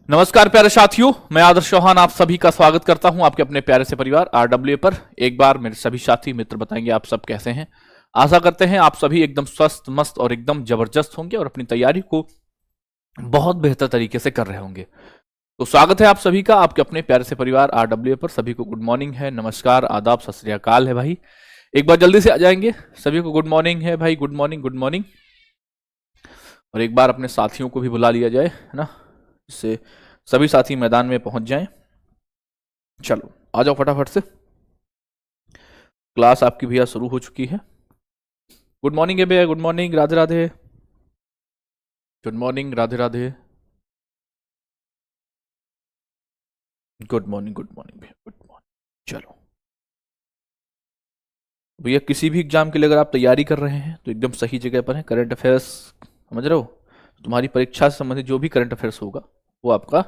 नमस्कार प्यारे साथियों, मैं आदर्श चौहान आप सभी का स्वागत करता हूं आपके अपने प्यारे से परिवार आरडब्ल्यू पर। एक बार मेरे सभी साथी मित्र बताएंगे आप सब कैसे हैं। आशा करते हैं आप सभी एकदम स्वस्थ मस्त और एकदम जबरदस्त होंगे और अपनी तैयारी को बहुत बेहतर तरीके से कर रहे होंगे। तो स्वागत है आप सभी का आपके अपने प्यारे से परिवार आरडब्ल्यू पर। सभी को गुड मॉर्निंग है, नमस्कार, आदाब, सत श्री अकाल है भाई। एक बार जल्दी से आ जाएंगे। सभी को गुड मॉर्निंग है भाई, गुड मॉर्निंग गुड मॉर्निंग। और एक बार अपने साथियों को भी बुला लिया जाए, है ना, जिससे सभी साथी मैदान में पहुंच जाएं। चलो आ जाओ फटाफट से, क्लास आपकी भैया शुरू हो चुकी है। गुड मॉर्निंग है भैया, good morning, Radhe Radhe, good morning, Radhe Radhe, good morning भैया, गुड मॉर्निंग। चलो भैया, किसी भी एग्जाम के लिए अगर आप तैयारी कर रहे हैं तो एकदम सही जगह पर है। करंट अफेयर्स समझ रहे हो, तुम्हारी परीक्षा से संबंधित जो भी करंट अफेयर्स होगा वो आपका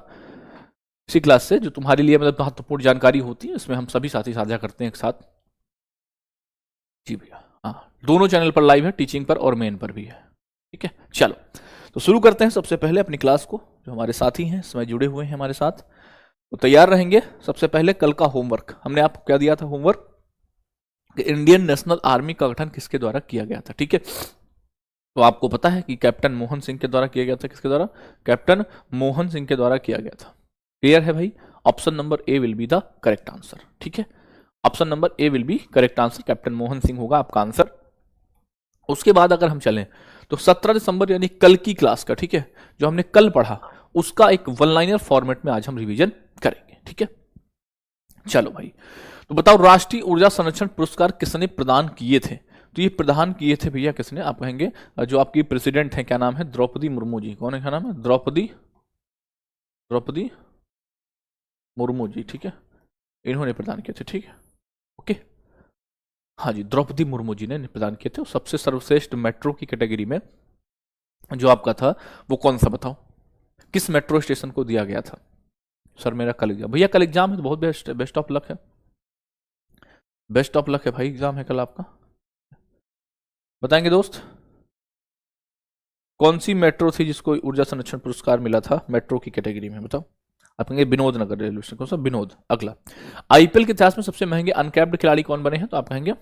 इसी क्लास से, जो तुम्हारे लिए मतलब महत्वपूर्ण जानकारी होती है, इसमें हम सभी साथी साझा करते हैं एक साथ। जी भैया, हाँ, दोनों चैनल पर लाइव है, टीचिंग पर और मेन पर भी है। ठीक है, चलो तो शुरू करते हैं सबसे पहले अपनी क्लास को। जो हमारे साथी हैं इसमें जुड़े हुए हैं हमारे साथ, तो तैयार रहेंगे। सबसे पहले कल का होमवर्क हमने आपको क्या दिया था, होमवर्क कि इंडियन नेशनल आर्मी का गठन किसके द्वारा किया गया था। ठीक है, तो आपको पता है कि कैप्टन मोहन सिंह के द्वारा किया गया था। किसके द्वारा? कैप्टन मोहन सिंह के द्वारा किया गया था। क्लियर है भाई? Option number A will be the correct answer. ठीक है, option number A will be correct answer, captain Mohan Singh होगा आपका आंसर। उसके बाद अगर हम चलें तो 17 दिसंबर यानी कल की क्लास का, ठीक है, जो हमने कल पढ़ा उसका एक वन लाइनर फॉर्मेट में आज हम रिवीजन करेंगे। ठीक है, चलो भाई, तो बताओ राष्ट्रीय ऊर्जा संरक्षण पुरस्कार किसने प्रदान किए थे? तो ये प्रदान किए थे भैया किसने? आप कहेंगे जो आपकी प्रेसिडेंट है, क्या नाम है? द्रौपदी मुर्मू जी। कौन है, क्या नाम है? द्रौपदी मुर्मू जी। ठीक है, इन्होंने प्रदान किए थे। ठीक है, ओके, हाँ जी, द्रौपदी मुर्मू जी ने प्रदान किए थे। सबसे सर्वश्रेष्ठ मेट्रो की कैटेगरी में जो आपका था वो कौन सा बताओ, किस मेट्रो स्टेशन को दिया गया था? सर मेरा कल एग्जाम, भैया कल एग्जाम है तो बहुत बेस्ट ऑफ लक है, बेस्ट ऑफ लक है भाई, एग्जाम है कल आपका। बताएंगे दोस्त, कौन सी मेट्रो थी जिसको ऊर्जा संरक्षण पुरस्कार मिला था मेट्रो की कैटेगरी में? बताओ। आप कहेंगे विनोद नगर रेलवे स्टेशन, कौन सा? विनोद। अगला, आईपीएल के इतिहास में सबसे महंगे अनकैप्ड खिलाड़ी कौन बने हैं? तो आप कहेंगे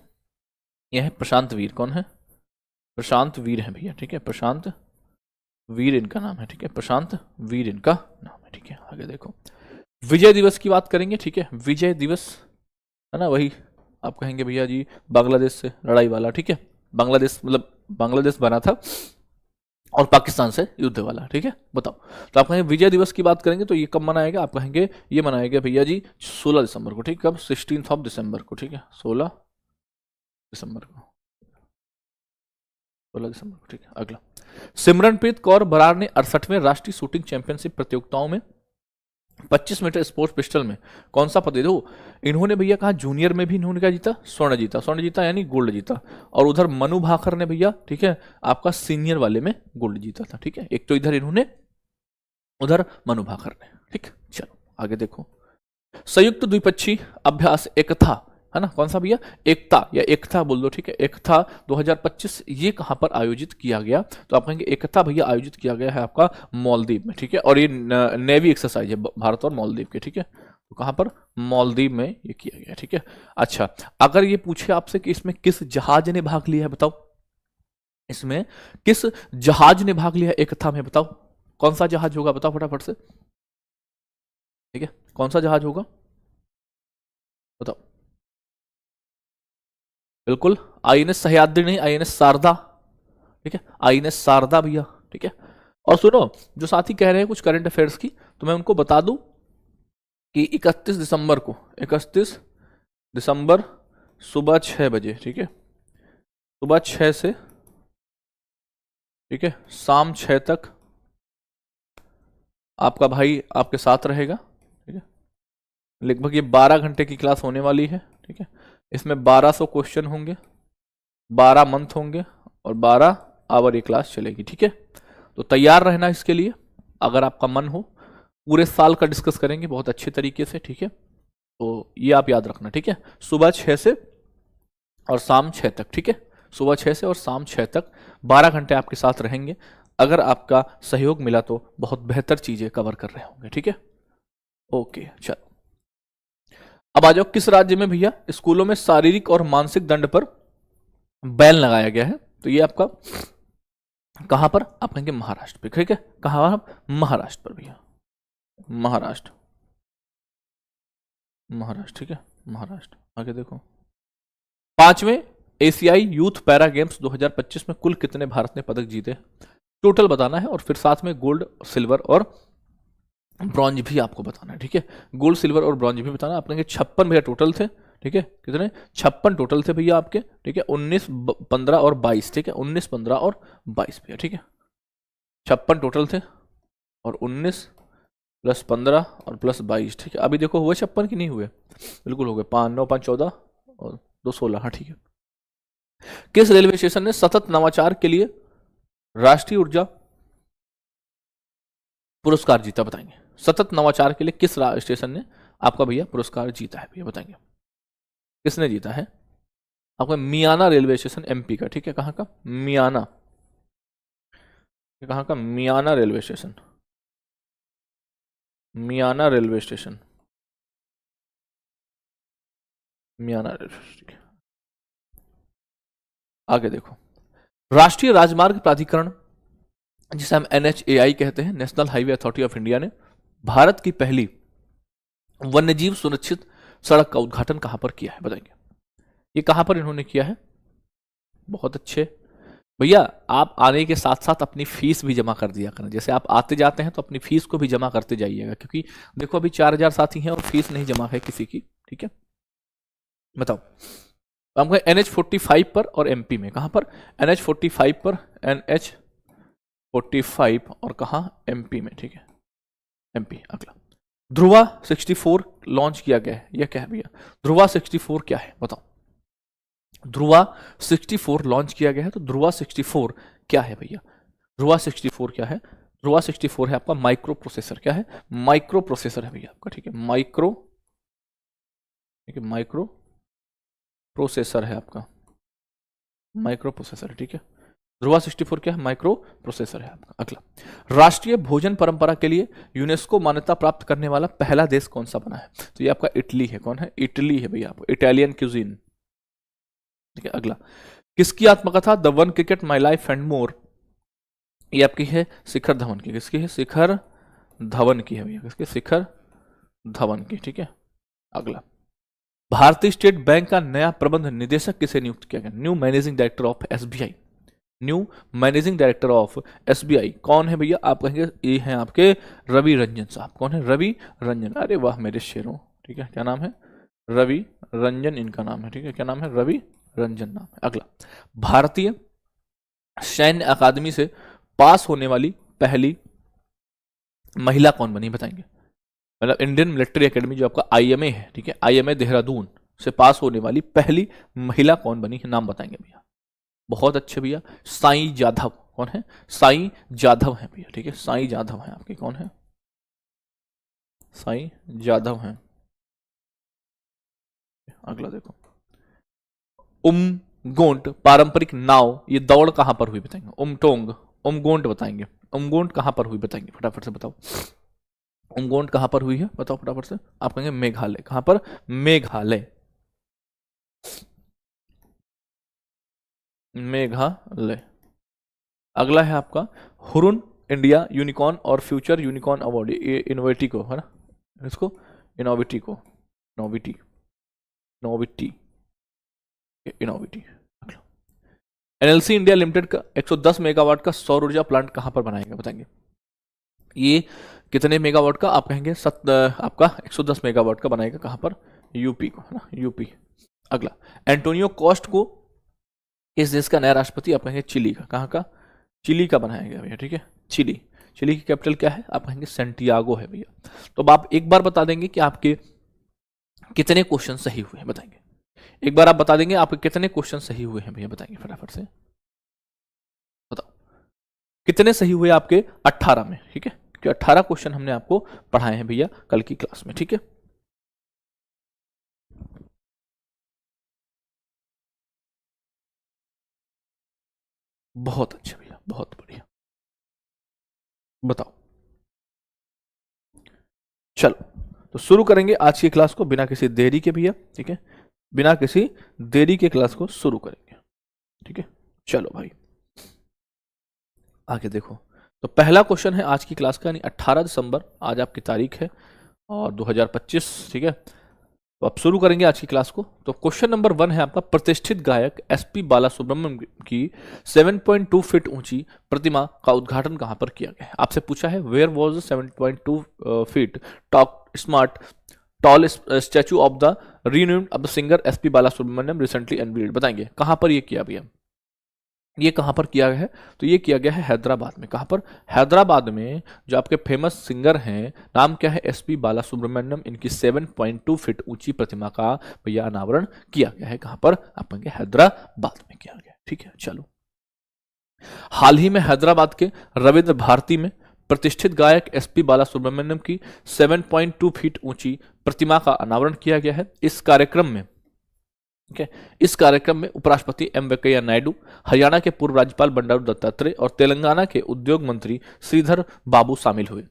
यह है प्रशांत वीर। कौन है? प्रशांत वीर है भैया। ठीक है, प्रशांत वीर इनका नाम है। ठीक है, प्रशांत वीर इनका नाम है। ठीक है, आगे देखो, विजय दिवस की बात करेंगे। ठीक है, विजय दिवस है ना, वही आप कहेंगे भैया जी बांग्लादेश से लड़ाई वाला। ठीक है, बांग्लादेश मतलब बांग्लादेश बना था और पाकिस्तान से युद्ध वाला। ठीक है, बताओ। तो आप कहेंगे विजय दिवस की बात करेंगे तो ये कब मनाएगा? आप कहेंगे ये मनाएगा भैया जी 16 दिसंबर को। ठीक, कब? 16 दिसंबर को। ठीक है, 16 दिसंबर को, 16 दिसंबर को। ठीक है, अगला, सिमरनप्रीत कौर बरार ने 68वें राष्ट्रीय शूटिंग चैंपियनशिप प्रतियोगिताओं में 25 मीटर स्पोर्ट्स पिस्टल में कौन सा पद? देखो, इन्होंने भैया कहा जूनियर में भी इन्होंने क्या जीता? स्वर्ण जीता। स्वर्ण जीता यानी गोल्ड जीता। और उधर मनु भाकर ने भैया, ठीक है, आपका सीनियर वाले में गोल्ड जीता था। ठीक है, एक तो इधर इन्होंने, उधर मनु भाकर ने। ठीक, चलो आगे देखो, संयुक्त द्विपक्षीय अभ्यास एकता है ना, कौन सा भैया? एकता या एकता बोल दो। ठीक है, एकता 2025 ये कहां पर आयोजित किया गया? तो आप कहेंगे एकता भैया आयोजित किया गया है आपका मालदीव में। ठीक है, और ये नेवी एक्सरसाइज है भारत और मालदीव के। ठीक है, तो कहां पर? मालदीव में ये किया गया। ठीक है, अच्छा, अगर ये पूछे आपसे कि इसमें किस जहाज ने भाग लिया है, बताओ, इसमें किस जहाज ने भाग लिया है एकता में? बताओ कौन सा जहाज होगा, बताओ फटाफट से। ठीक है, कौन सा जहाज होगा बताओ? बिल्कुल आईएनएस सह्याद्री नहीं, आईएनएस शारदा। ठीक है, आईएनएस शारदा भैया। ठीक है, और सुनो, जो साथी कह रहे हैं कुछ करंट अफेयर्स की, तो मैं उनको बता दूं कि 31 दिसंबर को, 31 दिसंबर सुबह 6 बजे, ठीक है, सुबह 6 से, ठीक है, शाम 6 तक आपका भाई आपके साथ रहेगा। ठीक है, लगभग ये 12 घंटे की क्लास होने वाली है। ठीक है, इसमें 1200 क्वेश्चन होंगे, 12 मंथ होंगे और 12 आवर ये क्लास चलेगी। ठीक है, तो तैयार रहना इसके लिए, अगर आपका मन हो। पूरे साल का डिस्कस करेंगे बहुत अच्छे तरीके से। ठीक है, तो ये आप याद रखना। ठीक है, सुबह 6 से और शाम 6 तक। ठीक है, सुबह 6 से और शाम 6 तक 12 घंटे आपके साथ रहेंगे। अगर आपका सहयोग मिला तो बहुत बेहतर चीजें कवर कर रहे होंगे, ठीक है। ओके चलो, अब आ जाओ, किस राज्य में भैया स्कूलों में शारीरिक और मानसिक दंड पर बैन लगाया गया है? तो ये आपका कहां पर, आप कहेंगे महाराष्ट्र पे, ठीक है। कहां? महाराष्ट्र पर भैया, महाराष्ट्र, महाराष्ट्र, ठीक है, महाराष्ट्र। आगे देखो, पांचवें एशियाई यूथ पैरा गेम्स 2025 में कुल कितने भारत ने पदक जीते? टोटल बताना है, और फिर साथ में गोल्ड, सिल्वर और ब्रॉन्ज भी आपको बताना है, ठीक है। गोल्ड, सिल्वर और ब्रॉन्ज भी बताना। आप कहेंगे 56 भैया टोटल थे, ठीक है। कितने? 56 टोटल थे भैया आपके, ठीक है। 19, 15 और 22, ठीक है। 19, 15 और 22 भैया, ठीक है। 56 टोटल थे, और 19 प्लस 15 और प्लस 22, ठीक है। अभी देखो हुए 56 कि नहीं हुए? बिल्कुल हो गए। 5, 9, 5, 14 और 2, 16, हाँ ठीक है। किस रेलवे स्टेशन ने सतत नवाचार के लिए राष्ट्रीय ऊर्जा पुरस्कार जीता? बताएंगे। सतत नवाचार के लिए किस स्टेशन ने आपका भैया पुरस्कार जीता है भैया? बताएंगे किसने जीता है? आपका मियाना रेलवे स्टेशन, एमपी का, ठीक है। कहां का? मियाना। कहां का? Miyana railway station, Miyana railway station, Miyana railway station. आगे देखो, राष्ट्रीय राजमार्ग प्राधिकरण, जिसे हम एनएचएआई कहते हैं, national highway authority of India ने भारत की पहली वन्यजीव सुरक्षित सड़क का उद्घाटन कहां पर किया है? बताएंगे। ये कहां पर इन्होंने किया है? बहुत अच्छे भैया, आप आने के साथ साथ अपनी फीस भी जमा कर दिया करें। जैसे आप आते जाते हैं तो अपनी फीस को भी जमा करते जाइएगा, क्योंकि देखो अभी 4000 साथी हैं और फीस नहीं जमा है किसी की, ठीक है। बताओ, हम NH45 पर और एमपी में, कहां पर? NH45 पर, NH45 और कहां? एमपी में, ठीक है, एमपी। अगला, ध्रुवा 64 लॉन्च किया गया है, यह क्या है भैया? ध्रुवा 64 क्या है बताओ? ध्रुवा 64 लॉन्च किया गया है, तो ध्रुवा 64 क्या है भैया? ध्रुवा 64 क्या है? ध्रुवा 64 है आपका माइक्रो प्रोसेसर। क्या है? माइक्रो प्रोसेसर है भैया आपका, ठीक है। माइक्रो, ठीक है, माइक्रो प्रोसेसर है आपका, माइक्रो प्रोसेसर है, ठीक है। ध्रुवा 64 क्या है? माइक्रो प्रोसेसर है आपका। अगला, राष्ट्रीय भोजन परंपरा के लिए यूनेस्को मान्यता प्राप्त करने वाला पहला देश कौन सा बना है? तो ये आपका इटली है। कौन है? इटली है भैया, आपका इटालियन क्यूजीन, ठीक है। अगला, किसकी आत्मकथा the one cricket my life and more, ये आपकी है शिखर धवन की। किसकी है? शिखर धवन की है भैया। किसकी? शिखर धवन की, ठीक है। अगला, भारतीय स्टेट बैंक का नया प्रबंध निदेशक किसे नियुक्त किया गया? New managing director of SBI, new managing director of SBI कौन है भैया? आप कहेंगे ये हैं आपके रवि रंजन साहब। कौन है? रवि रंजन। अरे वाह मेरे शेरों, ठीक है। क्या नाम है? रवि रंजन इनका नाम है, ठीक है। क्या नाम है? रवि रंजन नाम है। अगला, भारतीय सैन्य अकादमी से पास होने वाली पहली महिला कौन बनी? बताएंगे। मतलब इंडियन मिलिट्री एकेडमी जो आपका आईएमए है, ठीक है, आईएमए देहरादून से पास होने वाली पहली महिला कौन बनी है? नाम बताएंगे भैया। बहुत अच्छे भैया, साईं जाधव। कौन है? साईं जाधव है भैया, ठीक है। साईं जाधव है आपके। कौन है? साईं जाधव है। अगला देखो, उमगोंट पारंपरिक नाव, ये दौड़ कहां पर हुई? बताएंगे। उमटोंग, उमगोंट बताएंगे। उमगोंट कहां पर हुई? बताएंगे फटाफट से बताओ। उमगोंट कहां पर हुई है? बताओ फटाफट से। आप कहेंगे मेघालय। कहां पर? मेघालय, मेघालय। अगला है आपका हुरुन इंडिया यूनिकॉर्न और फ्यूचर यूनिकॉर्न अवार्ड, ये इनोवेटी को है ना, इसको इनोविटी को, नोविटी, नोविटी, इनोविटी। एनएलसी इंडिया लिमिटेड का 110 मेगावाट का सौर ऊर्जा प्लांट कहां पर बनाएंगे? बताएंगे। ये कितने मेगावाट का? आप कहेंगे आपका 110 मेगावाट का बनाएगा। कहां पर? यूपी को, है ना, यूपी। अगला, एंटोनियो कॉस्ट को इस देश का नया राष्ट्रपति, आप कहेंगे चिली का। कहां का? चिली का बनाया गया भैया, ठीक है। चिली, चिली की कैपिटल क्या है? आप कहेंगे सेंटियागो है भैया। तो अब आप एक बार बता देंगे कि आपके कितने क्वेश्चन सही हुए हैं? बताएंगे। एक बार आप बता देंगे आपके कितने क्वेश्चन सही हुए हैं भैया? बताएंगे फटाफट से बताओ। कितने सही हुए आपके? 18 में, ठीक है। क्योंकि 18 क्वेश्चन हमने आपको पढ़ाए हैं भैया कल की क्लास में, ठीक है। बहुत अच्छे भैया, बहुत बढ़िया। बताओ। चलो तो शुरू करेंगे आज की क्लास को बिना किसी देरी के भैया, ठीक है, बिना किसी देरी के क्लास को शुरू करेंगे, ठीक है। चलो भाई आगे देखो, तो पहला क्वेश्चन है आज की क्लास का, यानी 18 दिसंबर आज आपकी तारीख है और 2025, ठीक है। तो अब शुरू करेंगे आज की क्लास को। तो क्वेश्चन नंबर 1 है आपका, प्रतिष्ठित गायक एसपी बालासुब्रमण्यम की 7.2 फीट ऊंची प्रतिमा का उद्घाटन कहां पर किया गया है। आपसे पूछा है where was 7.2 feet top smart tall statue of the renewed of the singer SP Balasubrahmanyam recently unveiled. बताएंगे कहां पर ये किया भैया, ये कहां पर किया गया है। तो ये किया गया है हैदराबाद में। कहां पर, हैदराबाद में। जो आपके फेमस सिंगर हैं, नाम क्या है, एसपी बालासुब्रमण्यम, इनकी 7.2 फीट ऊंची प्रतिमा का भैया अनावरण किया गया है। कहां पर, आप कहेंगे हैदराबाद में किया गया, ठीक है। चलो, हाल ही में हैदराबाद के रविंद्र भारती में प्रतिष्ठित गायक एसपी बालासुब्रमण्यम की 7.2 फीट ऊंची प्रतिमा का अनावरण किया गया है। इस कार्यक्रम में, ठीक है, इस कार्यक्रम में उपराष्ट्रपति एम वेंकैया नायडू, हरियाणा के पूर्व राज्यपाल बंडारू दत्तात्रेय और तेलंगाना के उद्योग मंत्री श्रीधर बाबू शामिल हुए।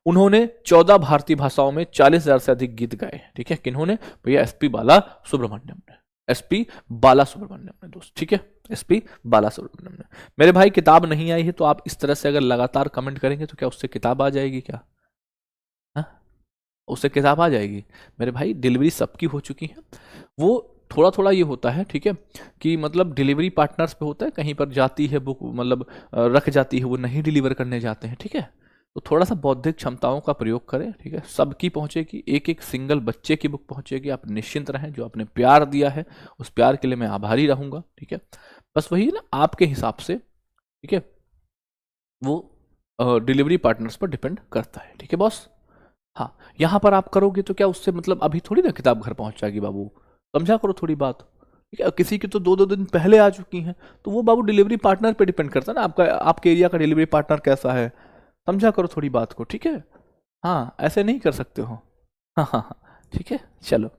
उन्होंने 14 भारतीय भाषाओं में 40,000 से अधिक गीत गाए, ठीक है। किन्होंने, भैया एसपी बालासुब्रमण्यम ने, एसपी बालासुब्रमण्यम ने दोस्त, ठीक है, एसपी बालासुब्रमण्यम ने। मेरे भाई किताब नहीं आई है तो आप इस तरह से अगर लगातार कमेंट करेंगे तो क्या उससे किताब आ जाएगी क्या, हा? उससे किताब आ जाएगी मेरे भाई। डिलीवरी सबकी हो चुकी है। वो थोड़ा थोड़ा ये होता है, ठीक है, कि मतलब डिलीवरी पार्टनर्स पे होता है, कहीं पर जाती है बुक, मतलब रख जाती है, वो नहीं डिलीवर करने जाते हैं, ठीक है। तो थोड़ा सा बौद्धिक क्षमताओं का प्रयोग करें, ठीक है। सबकी पहुंचेगी, एक एक सिंगल बच्चे की बुक पहुंचेगी। आप निश्चिंत रहें, जो आपने प्यार दिया है उस प्यार के लिए मैं आभारी रहूंगा, ठीक है। बस वही ना, आपके हिसाब से, ठीक है, वो डिलीवरी पार्टनर्स पर डिपेंड करता है, ठीक है बॉस। हाँ, यहां पर आप करोगे तो क्या उससे मतलब अभी थोड़ी ना किताब घर पहुंच जाएगी बाबू, समझा करो थोड़ी बात, ठीक है। किसी की तो 2-2 दिन पहले आ चुकी हैं, तो वो बाबू डिलीवरी पार्टनर पे डिपेंड करता है ना, आपका, आपके एरिया का डिलीवरी पार्टनर कैसा है, समझा करो थोड़ी बात को, ठीक है। हाँ, ऐसे नहीं कर सकते हो। हाँ हाँ हाँ, ठीक है। चलो,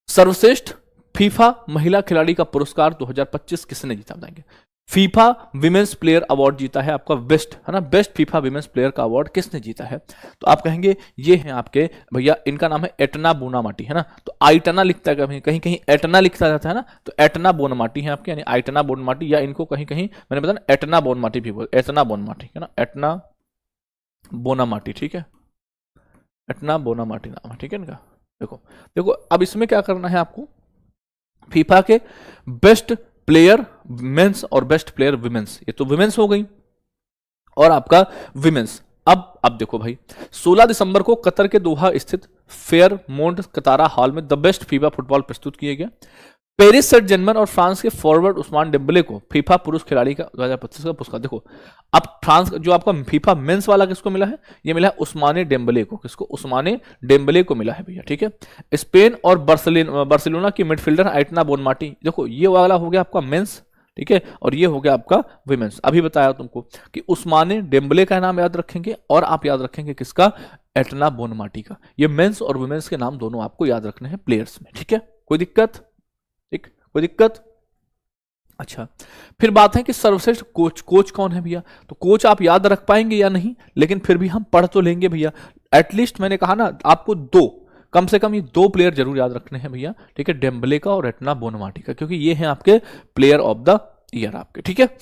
सर्वश्रेष्ठ फीफा महिला खिलाड़ी का पुरस्कार 2025 किसने जीता, बताएंगे। फीफा विमेंस प्लेयर अवार्ड जीता है आपका, बेस्ट है ना, बेस्ट फीफा विमेंस प्लेयर का अवार्ड किसने जीता है। तो आप कहेंगे ये हैं आपके भैया, इनका नाम है एटना बोनामाटी, है ना। तो आइटना लिखता है, कहीं कहीं कहीं एटना लिखा जाता है ना, तो एटना बोनामाटी है आपके, यानी आइटना बोनामाटी, या इनको कहीं कहीं मैंने बताया एटना बोनामाटी भी बोल, एटना बोनामाटी, है ना, एटना बोनामाटी, ठीक है, एटना बोनामाटी नाम है, ठीक है इनका। देखो देखो, अब इसमें क्या करना है आपको, फीफा के बेस्ट प्लेयर मेंस और बेस्ट प्लेयर विमेंस, ये तो विमेंस हो गई, और आपका विमेंस। अब देखो भाई, 16 दिसंबर को कतर के दोहा स्थित फेयर मोंड कतारा हॉल में द बेस्ट फीफा फुटबॉल प्रस्तुत किए गए। पेरिस सेंट जर्मन और फ्रांस के फॉरवर्ड उस्मान डेम्बले को फीफा पुरुष खिलाड़ी का 2025 का पुरस्कार। देखो, अब फ्रांस जो आपका फीफा मेंस वाला किसको मिला है, ये मिला है उस्माने डेम्बले को, किसको, उस्माने डेम्बले को मिला है भैया, ठीक है। स्पेन और बार्सिलोना की मिडफील्डर आइटना बोनमाटी, देखो ये वाला हो गया आपका मेंस, ठीक है, और ये हो गया आपका विमेंस। अभी बताया तुमको कि उस्माने डेम्बले का नाम याद रखेंगे और आप याद रखेंगे किसका, एटना बोनमाटी का। ये मेंस और वुमेन्स के नाम दोनों आपको याद रखने हैं प्लेयर्स में, ठीक है। कोई दिक्कत, ठीक, कोई दिक्कत। अच्छा, फिर बात है कि सर्वश्रेष्ठ कोच, कोच कौन है भैया। तो कोच आप याद रख पाएंगे या नहीं, लेकिन फिर भी हम पढ़ तो लेंगे भैया। एटलीस्ट मैंने कहा ना आपको दो, कम से कम ये 2 प्लेयर जरूर याद रखने हैं भैया, ठीक है, डेम्बले का और एटना बोनमाटी का, क्योंकि ये हैं आपके प्लेयर ऑफ द ईयर आपके, ठीक है।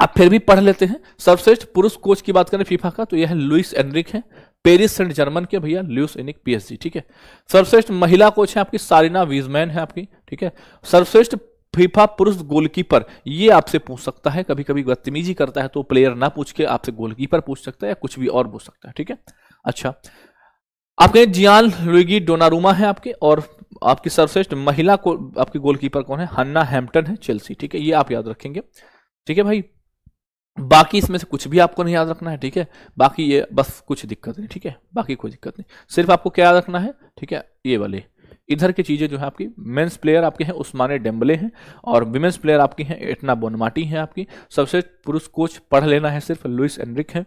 आप फिर भी पढ़ लेते हैं। सर्वश्रेष्ठ पुरुष कोच की बात करें फीफा का, तो यह है लुइस एनरिक है, पेरिस सेंट जर्मन के भैया लुइस एनरिक पीएसजी, ठीक है। सर्वश्रेष्ठ महिला कोच है आपकी सारिना वीजमैन है आपकी, ठीक है। सर्वश्रेष्ठ फीफा पुरुष गोलकीपर, ये आपसे पूछ सकता है, कभी कभी बदतमीजी करता है तो प्लेयर ना पूछ के आपसे गोलकीपर पूछ सकता है या कुछ भी और पूछ सकता है, ठीक है। अच्छा, आपके जियान लुइगी डोनारुमा है आपके, और आपकी सर्वश्रेष्ठ महिला को आपकी गोलकीपर कौन है, हन्ना हैम्पटन है चेल्सी, ठीक है। ये आप याद रखेंगे, ठीक है भाई। बाकी इसमें से कुछ भी आपको नहीं याद रखना है, ठीक है। बाकी ये बस कुछ दिक्कत नहीं, ठीक है, बाकी कोई दिक्कत नहीं, सिर्फ आपको क्या याद रखना है, ठीक है, ये वाले इधर की चीजें जो है आपकी। मेंस प्लेयर आपके हैं उस्माने डेम्बले हैं, और विमेंस प्लेयर आपकी हैं एटना बोनमाटी हैं आपकी। सबसे पुरुष कोच पढ़ लेना है, सिर्फ लुइस एनरिक है,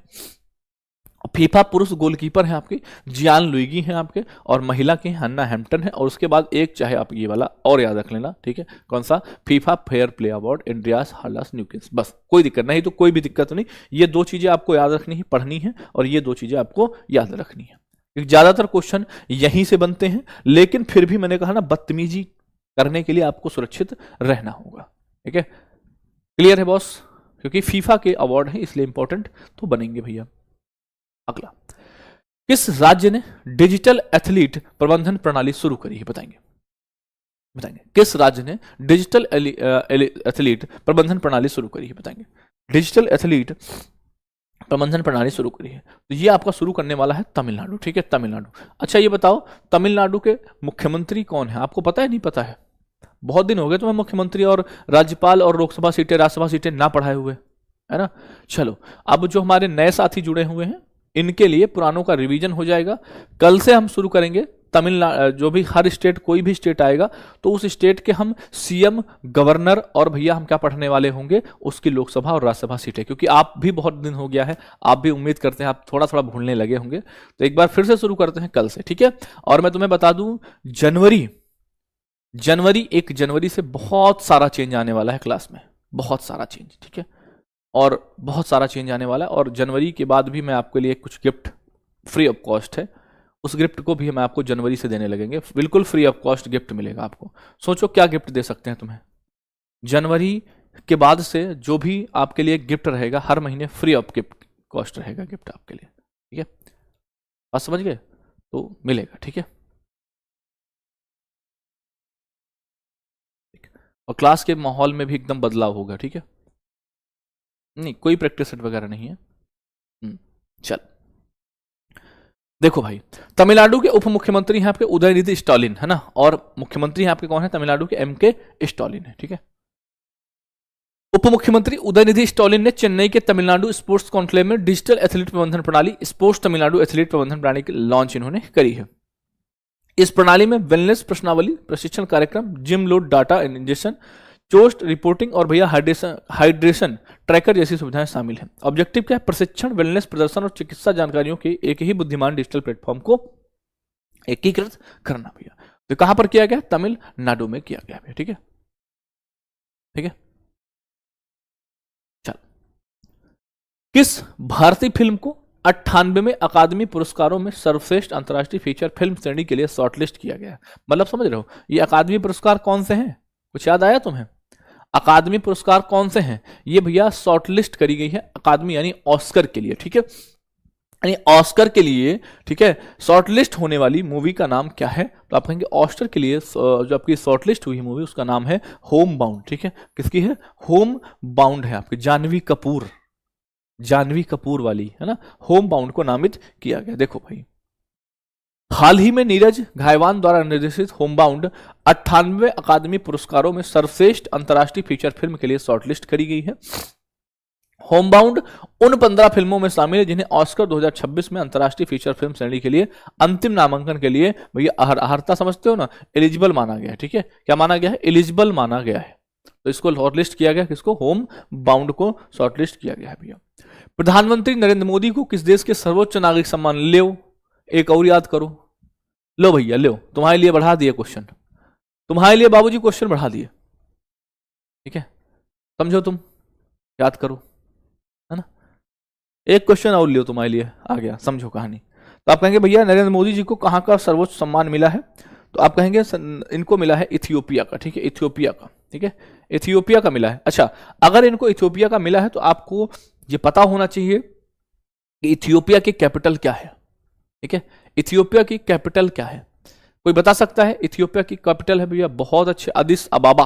फीफा पुरुष गोलकीपर है आपके जियान लुइगी हैं आपके, और महिला के हन्ना हैम्पटन है, और उसके बाद एक चाहे आप ये वाला और याद रख लेना, ठीक है, कौन सा, फीफा फेयर प्ले अवार्ड इंड्रियास हार्लास न्यूकिंस। बस कोई दिक्कत नहीं, तो कोई भी दिक्कत नहीं, ये दो चीजें आपको याद रखनी है, पढ़नी है, और ये दो चीजें आपको याद रखनी है, क्योंकि ज्यादातर क्वेश्चन यहीं से बनते हैं, लेकिन फिर भी मैंने कहा ना बदतमीजी करने के लिए आपको सुरक्षित रहना होगा, ठीक है, क्लियर है बॉस, क्योंकि फीफा के अवार्ड है इसलिए इंपॉर्टेंट तो बनेंगे भैया। अगला, किस राज्य ने डिजिटल एथलीट प्रबंधन प्रणाली शुरू करी है, बताएंगे, किस राज्य ने डिजिटल एथलीट प्रबंधन प्रणाली शुरू करी है, बताएंगे, डिजिटल एथलीट प्रबंधन प्रणाली शुरू करी है, तो ये आपका शुरू करने वाला है तमिलनाडु, ठीक है, तमिलनाडु। अच्छा ये बताओ तमिलनाडु के मुख्यमंत्री कौन है, आपको पता है नहीं पता है? बहुत दिन हो गए तुम्हें मुख्यमंत्री और राज्यपाल और लोकसभा सीटें राज्यसभा सीटें ना पढ़ाए हुए, है ना। चलो अब जो हमारे नए साथी जुड़े हुए हैं इनके लिए पुरानों का रिवीजन हो जाएगा। कल से हम शुरू करेंगे तमिलनाडु, जो भी हर स्टेट, कोई भी स्टेट आएगा तो उस स्टेट के हम सीएम, गवर्नर, और भैया हम क्या पढ़ने वाले होंगे, उसकी लोकसभा और राज्यसभा सीटें, क्योंकि आप भी बहुत दिन हो गया है, आप भी उम्मीद करते हैं आप थोड़ा थोड़ा भूलने लगे होंगे, तो एक बार फिर से शुरू करते हैं कल से, ठीक है। और मैं तुम्हें बता दूं जनवरी 1 जनवरी से बहुत सारा चेंज आने वाला है क्लास में, बहुत सारा चेंज, ठीक है, और बहुत सारा चेंज आने वाला है, और जनवरी के बाद भी मैं आपके लिए कुछ गिफ्ट फ्री ऑफ कॉस्ट है, उस गिफ्ट को भी हम आपको जनवरी से देने लगेंगे, बिल्कुल फ्री ऑफ कॉस्ट गिफ्ट मिलेगा आपको। सोचो क्या गिफ्ट दे सकते हैं तुम्हें, जनवरी के बाद से जो भी आपके लिए गिफ्ट रहेगा हर महीने फ्री ऑफ गिफ्ट कॉस्ट रहेगा गिफ्ट आपके लिए, ठीक है, बात समझ गए, तो मिलेगा, ठीक है। और क्लास के माहौल में भी एकदम बदलाव होगा, ठीक है, नहीं कोई प्रैक्टिस सेट वगैरह नहीं है। चल देखो भाई, तमिलनाडु के उप मुख्यमंत्री हैं आपके उदयनिधि स्टालिन, है ना, और मुख्यमंत्री हैं आपके कौन है तमिलनाडु के, एमके स्टालिन है, ठीक है। उप मुख्यमंत्री उदयनिधि स्टालिन ने चेन्नई के तमिलनाडु स्पोर्ट्स कॉन्क्लेव में डिजिटल एथलीट प्रबंधन प्रणाली स्पोर्ट्स तमिलनाडु एथलीट प्रबंधन प्रणाली की लॉन्च इन्होंने करी है। इस प्रणाली में वेलनेस प्रश्नावली, प्रशिक्षण कार्यक्रम, जिम लोड डाटा इंजेक्शन, चोस्ट रिपोर्टिंग और भैया हाइड्रेशन ट्रैकर जैसी सुविधाएं शामिल हैं। ऑब्जेक्टिव क्या है, प्रशिक्षण, वेलनेस प्रदर्शन और चिकित्सा जानकारियों के एक ही बुद्धिमान डिजिटल प्लेटफॉर्म को एकीकृत करना भैया। तो कहां पर किया गया, तमिलनाडु में किया गया भैया, ठीक है, ठीक है। चल, किस भारतीय फिल्म को 98वें अकादमी पुरस्कारों में सर्वश्रेष्ठ अंतर्राष्ट्रीय फीचर फिल्म श्रेणी के लिए शॉर्टलिस्ट किया गया है, मतलब समझ रहे हो ये अकादमी पुरस्कार कौन से हैं, कुछ याद आया तुम्हें, अकादमी पुरस्कार कौन से हैं, ये भैया शॉर्टलिस्ट करी गई है अकादमी यानी ऑस्कर के लिए, ठीक है, यानी ऑस्कर के लिए, ठीक है, शॉर्टलिस्ट होने वाली मूवी का नाम क्या है, तो आप कहेंगे ऑस्कर के लिए जो आपकी शॉर्टलिस्ट हुई मूवी उसका नाम है होम बाउंड, ठीक है, किसकी है, होम बाउंड है आपकी जानवी कपूर वाली, है ना, होम बाउंड को नामित किया गया। देखो भाई, हाल ही में नीरज घायवान द्वारा निर्देशित होम बाउंड 98वें अकादमी पुरस्कारों में सर्वश्रेष्ठ अंतर्राष्ट्रीय फीचर फिल्म के लिए शॉर्टलिस्ट करी गई है। होम बाउंड उन 15 फिल्मों में शामिल है जिन्हें ऑस्कर 2026 में अंतर्राष्ट्रीय फीचर फिल्म श्रेणी के लिए अंतिम नामांकन के लिए भैया अहर्ता समझते हो ना, एलिजिबल माना गया है, ठीक है, क्या माना गया है, एलिजिबल माना गया है, तो इसको शॉर्टलिस्ट किया गया, किसको, होम बाउंड को शॉर्टलिस्ट किया गया है भैया। प्रधानमंत्री नरेंद्र मोदी को किस देश के सर्वोच्च नागरिक सम्मान, लो एक और याद करो, लो भैया लो, तुम्हारे लिए बढ़ा दिए क्वेश्चन, तुम्हारे लिए बाबूजी क्वेश्चन बढ़ा दिए, ठीक है, समझो तुम, याद करो, है ना, एक क्वेश्चन और लियो तुम्हारे लिए आ गया, समझो कहानी। तो आप कहेंगे भैया नरेंद्र मोदी जी को कहां का सर्वोच्च सम्मान मिला है, तो आप कहेंगे इनको मिला है इथियोपिया का, ठीक है, इथियोपिया का, ठीक है, इथियोपिया का मिला है। अच्छा, अगर इनको इथियोपिया का मिला है तो आपको ये पता होना चाहिए कि इथियोपिया की कैपिटल क्या है, ठीक है, इथियोपिया की कैपिटल क्या है, कोई बता सकता है, इथियोपिया की कैपिटल है भैया, बहुत अच्छे, अदिस अबाबा,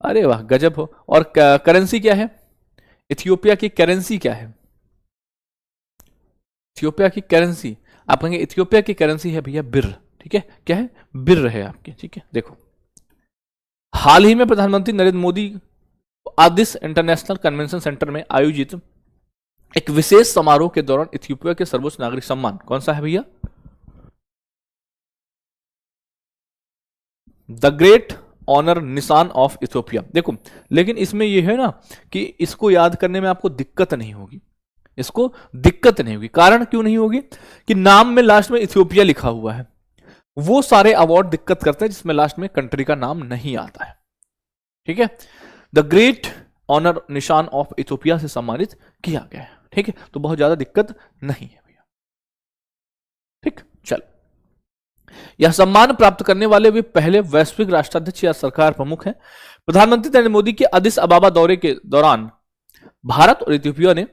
अरे वाह गजब हो। और करेंसी क्या है, इथियोपिया की करेंसी क्या है, इथियोपिया की करेंसी, आप कहेंगे इथियोपिया की करेंसी है भैया बिर, ठीक है, क्या है, बिर है आपकी, ठीक है। देखो, हाल ही में प्रधानमंत्री Narendra Modi आदिस international convention centre में आयोजित एक विशेष समारोह के दौरान इथियोपिया के सर्वोच्च नागरिक सम्मान कौन सा है भैया, द ग्रेट ऑनर निशान ऑफ इथियोपिया। देखो लेकिन इसमें यह है ना कि इसको याद करने में आपको दिक्कत नहीं होगी, इसको दिक्कत नहीं होगी। कारण क्यों नहीं होगी कि नाम में लास्ट में इथियोपिया लिखा हुआ है। वो सारे अवार्ड दिक्कत करते हैं जिसमें लास्ट में कंट्री का नाम नहीं आता है। ठीक है, द ग्रेट ऑनर निशान ऑफ इथियोपिया से सम्मानित किया गया है। ठीक है, तो बहुत ज्यादा दिक्कत नहीं है भैया। ठीक, चल, यह सम्मान प्राप्त करने वाले वे पहले वैश्विक राष्ट्राध्यक्ष या सरकार प्रमुख हैं। प्रधानमंत्री नरेंद्र मोदी के अदिस अबाबा दौरे के दौरान भारत और इथियोपिया ने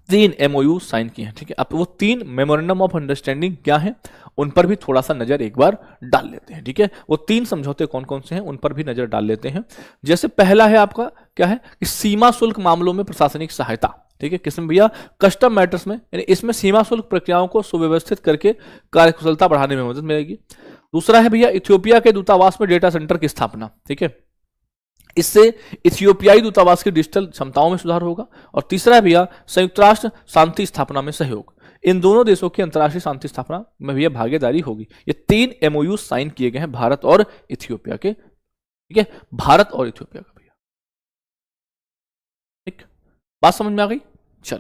3 MOU साइन किए हैं। ठीक है, अब वो 3 मेमोरेंडम ऑफ अंडरस्टैंडिंग क्या है उन पर भी थोड़ा सा नजर एक बार डाल लेते हैं। ठीक है, वो 3 समझौते कौन कौन से हैं उन पर भी नजर डाल लेते हैं। जैसे पहला है आपका क्या है कि सीमा शुल्क मामलों में प्रशासनिक सहायता। ठीक है, किसमें भैया? कस्टम मैटर्स में, यानी इसमें सीमा शुल्क प्रक्रियाओं को सुव्यवस्थित करके कार्यकुशलता बढ़ाने में मदद मिलेगी। दूसरा है भैया इथियोपिया के दूतावास में डेटा सेंटर की स्थापना। ठीक है, इससे इथियोपियाई दूतावास की डिजिटल क्षमताओं में सुधार होगा। और तीसरा है भैया संयुक्त राष्ट्र शांति स्थापना में सहयोग। इन दोनों देशों की अंतर्राष्ट्रीय शांति स्थापना में भैया भागीदारी होगी। ये 3 MOU साइन किए गए हैं भारत और इथियोपिया के। ठीक है, भारत और इथियोपिया का भैया। ठीक, बात समझ में आ गई? चल,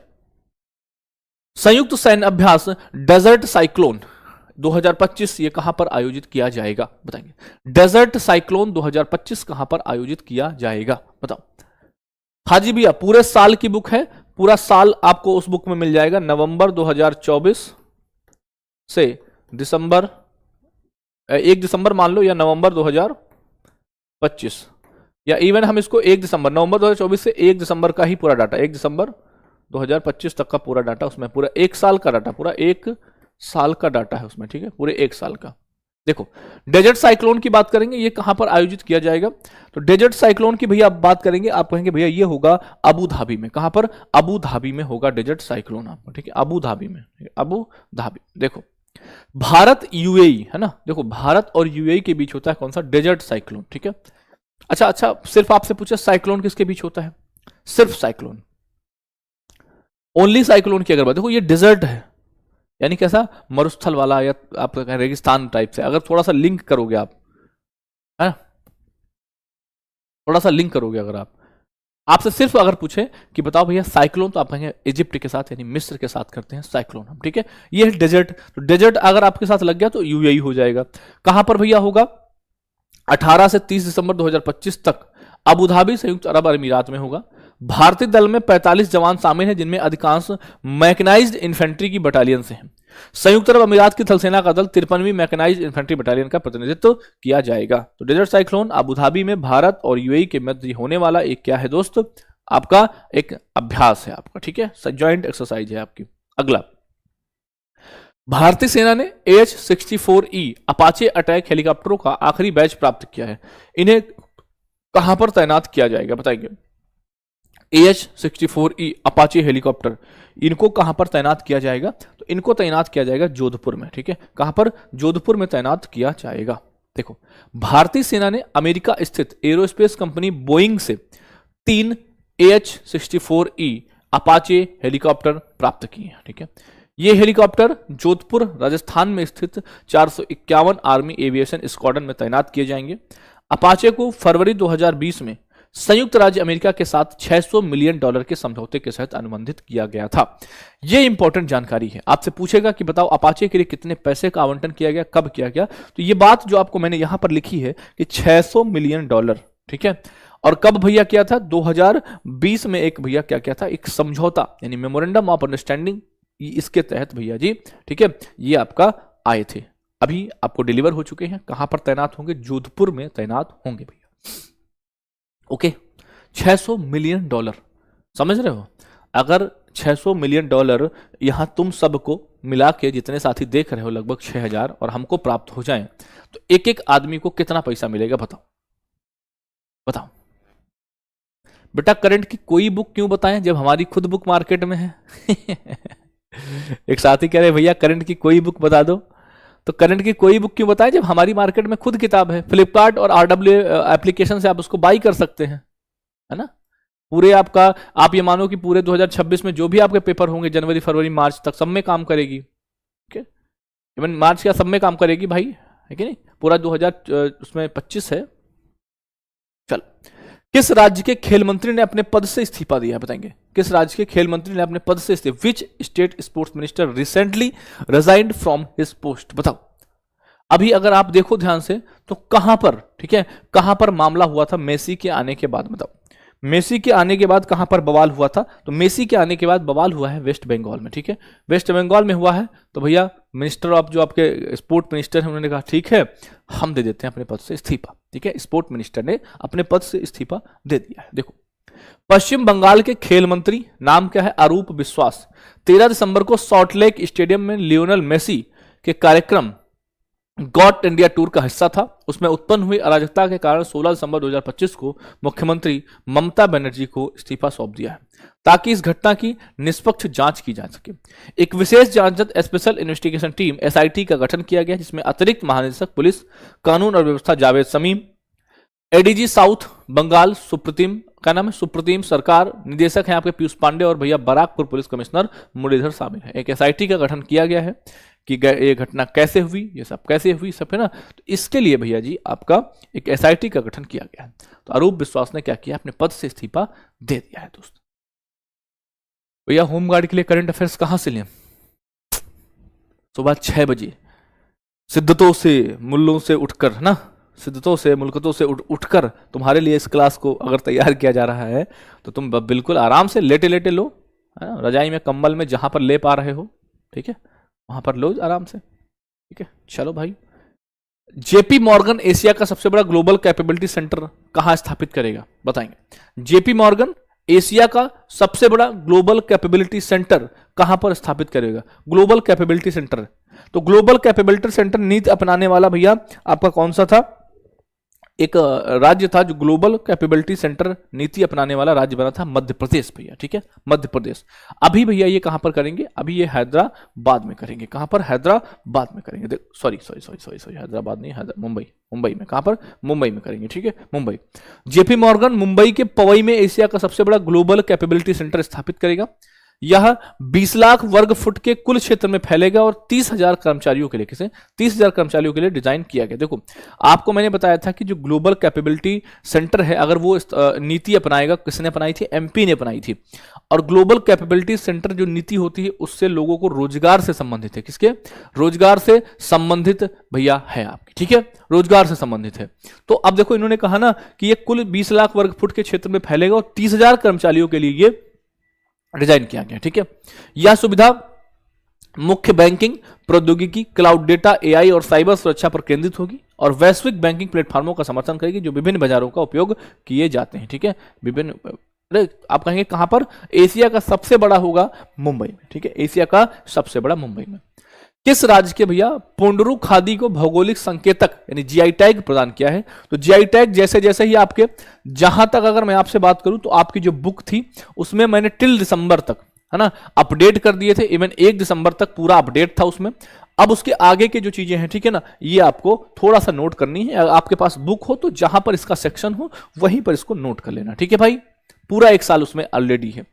संयुक्त सैन्य अभ्यास डेजर्ट साइक्लोन 2025 ये कहां पर आयोजित किया जाएगा बताएंगे? डेजर्ट साइक्लोन 2025 कहां पर आयोजित किया जाएगा बताओ? हाजी भैया पूरे साल की बुक है, पूरा साल आपको उस बुक में मिल जाएगा। नवंबर 2024 से दिसंबर 1 दिसंबर मान लो, या नवंबर 2025, या इवन हम इसको 1 दिसंबर, नवंबर 2024 से 1 दिसंबर का ही पूरा डाटा, 1 दिसंबर 2025 तक का पूरा डाटा, उसमें पूरा 1 साल का डाटा, पूरा 1 साल का डाटा है उसमें। ठीक है, पूरे 1 साल का। देखो, डेजर्ट साइक्लोन की बात करेंगे, ये कहां पर आयोजित किया जाएगा? तो डेजर्ट साइक्लोन की भैया आप बात करेंगे, आप कहेंगे भैया ये होगा अबू धाबी में। कहां पर? अबू धाबी में होगा डेजर्ट साइक्लोन आपको। ठीक है, अबू धाबी में, अबू धाबी। देखो, भारत UAE है ना, देखो भारत और UAE के बीच होता है कौन सा? Desert cyclone. ठीक है, अच्छा, सिर्फ आपसे पूछे साइक्लोन किसके बीच होता है? सिर्फ साइक्लोन, ओनली साइक्लोन की अगर बात, देखो ये डेजर्ट है, यानी कैसा? मरुस्थल वाला, या आप रेगिस्तान टाइप से। अगर थोड़ा सा लिंक करोगे आप, है ना, थोड़ा सा लिंक करोगे अगर आप, आपसे सिर्फ अगर पूछे कि बताओ भैया साइक्लोन, तो आप कहेंगे इजिप्ट के साथ यानी मिस्र के साथ करते हैं साइक्लोन हम। ठीक है, ये है डेजर्ट। तो डेजर्ट अगर आपके साथ लग गया तो UAE हो जाएगा। कहां पर भैया होगा? 18 से 30 दिसंबर 2025 तक अबू धाबी संयुक्त अरब अमीरात में होगा। भारतीय दल में 45 जवान शामिल हैं, जिनमें अधिकांश मैकेनाइज्ड इन्फेंट्री की बटालियन से हैं। संयुक्त अरब अमीरात की थल सेना का दल 53वीं मैकेनाइज्ड इन्फेंट्री बटालियन का प्रतिनिधित्व किया जाएगा। तो डेजर्ट साइक्लोन अबू धाबी में भारत और UAE के मध्य होने वाला एक क्या है दोस्त? आपका एक अभ्यास है आपका। ठीक है, ज्वाइंट एक्सरसाइज है आपकी। अगला, भारतीय सेना ने AH-64E अपाचे अटैक हेलीकॉप्टरों का आखिरी बैच प्राप्त किया है। इन्हें कहां पर तैनात किया जाएगा बताएंगे? AH-64E अपाचे हेलीकॉप्टर, इनको कहां पर तैनात किया जाएगा? तो इनको तैनात किया जाएगा जोधपुर में। ठीक है, कहां पर? जोधपुर में तैनात किया जाएगा। देखो, भारतीय सेना ने अमेरिका स्थित एरोस्पेस कंपनी बोइंग से 3 AH-64E अपाचे हेलीकॉप्टर प्राप्त किए हैं। ठीक है, ये हेलीकॉप्टर जोधपुर राजस्थान में स्थित 451 आर्मी एविएशन स्क्वाड्रन में तैनात किए जाएंगे। अपाचे को फरवरी 2020 में संयुक्त राज्य अमेरिका के साथ $600 मिलियन के समझौते के साथ अनुबंधित किया गया था। यह इंपॉर्टेंट जानकारी है, आपसे पूछेगा कि बताओ अपाचे के लिए कितने पैसे का आवंटन किया गया, कब किया गया? तो ये बात जो आपको मैंने यहां पर लिखी है कि $600 मिलियन। ठीक है, और कब भैया किया था? 2020 में एक भैया क्या किया था? एक समझौता यानी मेमोरेंडम ऑफ अंडरस्टैंडिंग, इसके तहत भैया जी, ठीक है, ये आपका आए थे, अभी आपको डिलीवर हो चुके हैं। कहां पर तैनात होंगे? जोधपुर में तैनात होंगे भैया। ओके, $600 मिलियन, समझ रहे हो? अगर $600 मिलियन यहां तुम सबको मिला के जितने साथी देख रहे हो लगभग 6000 और हमको प्राप्त हो जाए तो एक एक आदमी को कितना पैसा मिलेगा बताओ? बताओ बेटा, करंट की कोई बुक क्यों बताएं जब हमारी खुद बुक मार्केट में है? एक साथी कह रहे भैया करंट की कोई बुक बता दो, तो करंट की कोई बुक क्यों बताएं जब हमारी मार्केट में खुद किताब है? फ्लिपकार्ट और RW एप्लीकेशन से आप उसको बाई कर सकते हैं, है ना? पूरे आपका, आप ये मानो कि पूरे 2026 में जो भी आपके पेपर होंगे जनवरी फरवरी मार्च तक सब में काम करेगी। ठीक है, इवन मार्च का सब में काम करेगी भाई, है कि नहीं? पूरा 2025 है। चल, किस राज्य के खेल मंत्री ने अपने पद से इस्तीफा दिया है, बताएंगे? किस राज्य के खेल मंत्री ने अपने पद से इस्तीफा, which state sports minister recently resigned from his post? बताओ। अभी अगर आप देखो ध्यान से तो कहां पर, ठीक है, कहां पर मामला हुआ था मेसी के आने के बाद? बताओ, मेसी के आने के बाद कहां पर बवाल हुआ था? तो मेसी के आने के बाद बवाल हुआ है वेस्ट बंगाल में, ठीक है, वेस्ट बंगाल में हुआ है। तो भैया मिनिस्टर ऑफ, जो आपके स्पोर्ट मिनिस्टर हैं, उन्होंने कहा ठीक है हम दे देते हैं अपने पद से इस्तीफा, ठीक है, स्पोर्ट मिनिस्टर ने अपने पद से इस्तीफा दे दिया है। देखो, पश्चिम बंगाल के खेल मंत्री नाम क्या है? अरूप विश्वास। 13 दिसंबर को सॉल्टलेक स्टेडियम में लियोनेल मेसी के कार्यक्रम गॉट इंडिया टूर का हिस्सा था। उसमें उत्पन्न हुई अराजकता के कारण 16 दिसंबर 2025 को मुख्यमंत्री ममता बनर्जी को इस्तीफा सौंप दिया है, ताकि इस घटना की निष्पक्ष जांच की जा सके। एक विशेष जांच स्पेशल इन्वेस्टिगेशन टीम एसआईटी का गठन किया गया, जिसमें अतिरिक्त महानिदेशक पुलिस कानून और व्यवस्था Javed Shamim, ADG south Bengal supreme, क्या नाम है, सुप्रीम सरकार निदेशक हैं आपके पीयूष पांडे, और भैया बराकपुर पुलिस कमिश्नर मुरलीधर शामिल है। एक एसआईटी का गठन किया गया है कि ये घटना कैसे हुई, ये सब कैसे हुई, सब है ना। तो इसके लिए भैया जी आपका एक एसआईटी का गठन किया गया है। तो अरूप विश्वास ने क्या किया? अपने पद से इस्तीफा दे दिया है। दोस्तों भैया होमगार्ड के लिए करंट अफेयर्स कहां से लें? सुबह 6 बजे सिद्धतों से मुल्लों से उठकर, है ना, सिद्धतों से मुल्कतों से उठकर तुम्हारे लिए इस क्लास को अगर तैयार किया जा रहा है तो तुम बिल्कुल आराम से लेटे लेटे लो, है ना, रजाई में कंबल में जहां पर ले पा रहे हो, ठीक है, वहां पर लो आराम से, ठीक है। चलो भाई, जेपी मॉर्गन एशिया का सबसे बड़ा ग्लोबल कैपेबिलिटी सेंटर कहां स्थापित करेगा? बताएंगे। जेपी मॉर्गन एशिया का सबसे बड़ा ग्लोबल कैपेबिलिटी सेंटर कहां पर स्थापित करेगा? Global capability centre. तो ग्लोबल कैपेबिलिटी सेंटर नीति अपनाने वाला भैया आपका कौन सा था? एक राज्य था जो ग्लोबल कैपेबिलिटी सेंटर नीति अपनाने वाला राज्य बना था, मध्य प्रदेश भैया, ठीक है, मध्य प्रदेश। अभी भैया ये कहां पर करेंगे? अभी ये हैदराबाद में करेंगे। कहां पर? हैदराबाद में करेंगे। सॉरी, हैदराबाद नहीं, मुंबई में। कहां पर? मुंबई में करेंगे, ठीक है, मुंबई। जेपी मॉर्गन मुंबई के पवई में एशिया का सबसे बड़ा ग्लोबल कैपेबिलिटी सेंटर स्थापित करेगा। यह 20 लाख वर्ग फुट के कुल क्षेत्र में फैलेगा और 30,000 कर्मचारियों के लिए, किसे? 30,000 कर्मचारियों के लिए डिजाइन किया गया। देखो, आपको मैंने बताया था कि जो ग्लोबल कैपेबिलिटी सेंटर है, अगर वो नीति अपनाएगा, किसने अपनाई थी? एमपी ने अपनाई थी। और ग्लोबल कैपेबिलिटी सेंटर जो नीति होती है उससे लोगों को रोजगार से संबंधित है। किसके? रोजगार से संबंधित भैया है आपकी, ठीक है, रोजगार से संबंधित है। तो अब देखो, इन्होंने कहा ना कि ये कुल 20 लाख वर्ग फुट के क्षेत्र में फैलेगा और 30,000 कर्मचारियों के लिए ये डिजाइन किया गया, ठीक है। यह सुविधा मुख्य बैंकिंग प्रौद्योगिकी, क्लाउड डेटा, एआई और साइबर सुरक्षा पर केंद्रित होगी और वैश्विक बैंकिंग प्लेटफॉर्मों का समर्थन करेगी जो विभिन्न बाजारों का उपयोग किए जाते हैं, ठीक है। विभिन्न, आप कहेंगे कहां पर? एशिया का सबसे बड़ा होगा मुंबई में, ठीक है, एशिया का सबसे बड़ा मुंबई में। किस राज्य के भैया पुंडरू खादी को भौगोलिक संकेतक यानी जीआई टैग प्रदान किया है? तो जीआई टैग जैसे जैसे ही आपके, जहां तक अगर मैं आपसे बात करूं तो आपकी जो बुक थी उसमें मैंने टिल दिसंबर तक, है ना, अपडेट कर दिए थे। इवन 1 दिसंबर तक पूरा अपडेट था उसमें। अब उसके आगे की जो चीजें हैं, ठीक है ना, ये आपको थोड़ा सा नोट करनी है। अगर आपके पास बुक हो तो जहां पर इसका सेक्शन हो वहीं पर इसको नोट कर लेना, ठीक है भाई। पूरा 1 साल उसमें ऑलरेडी है।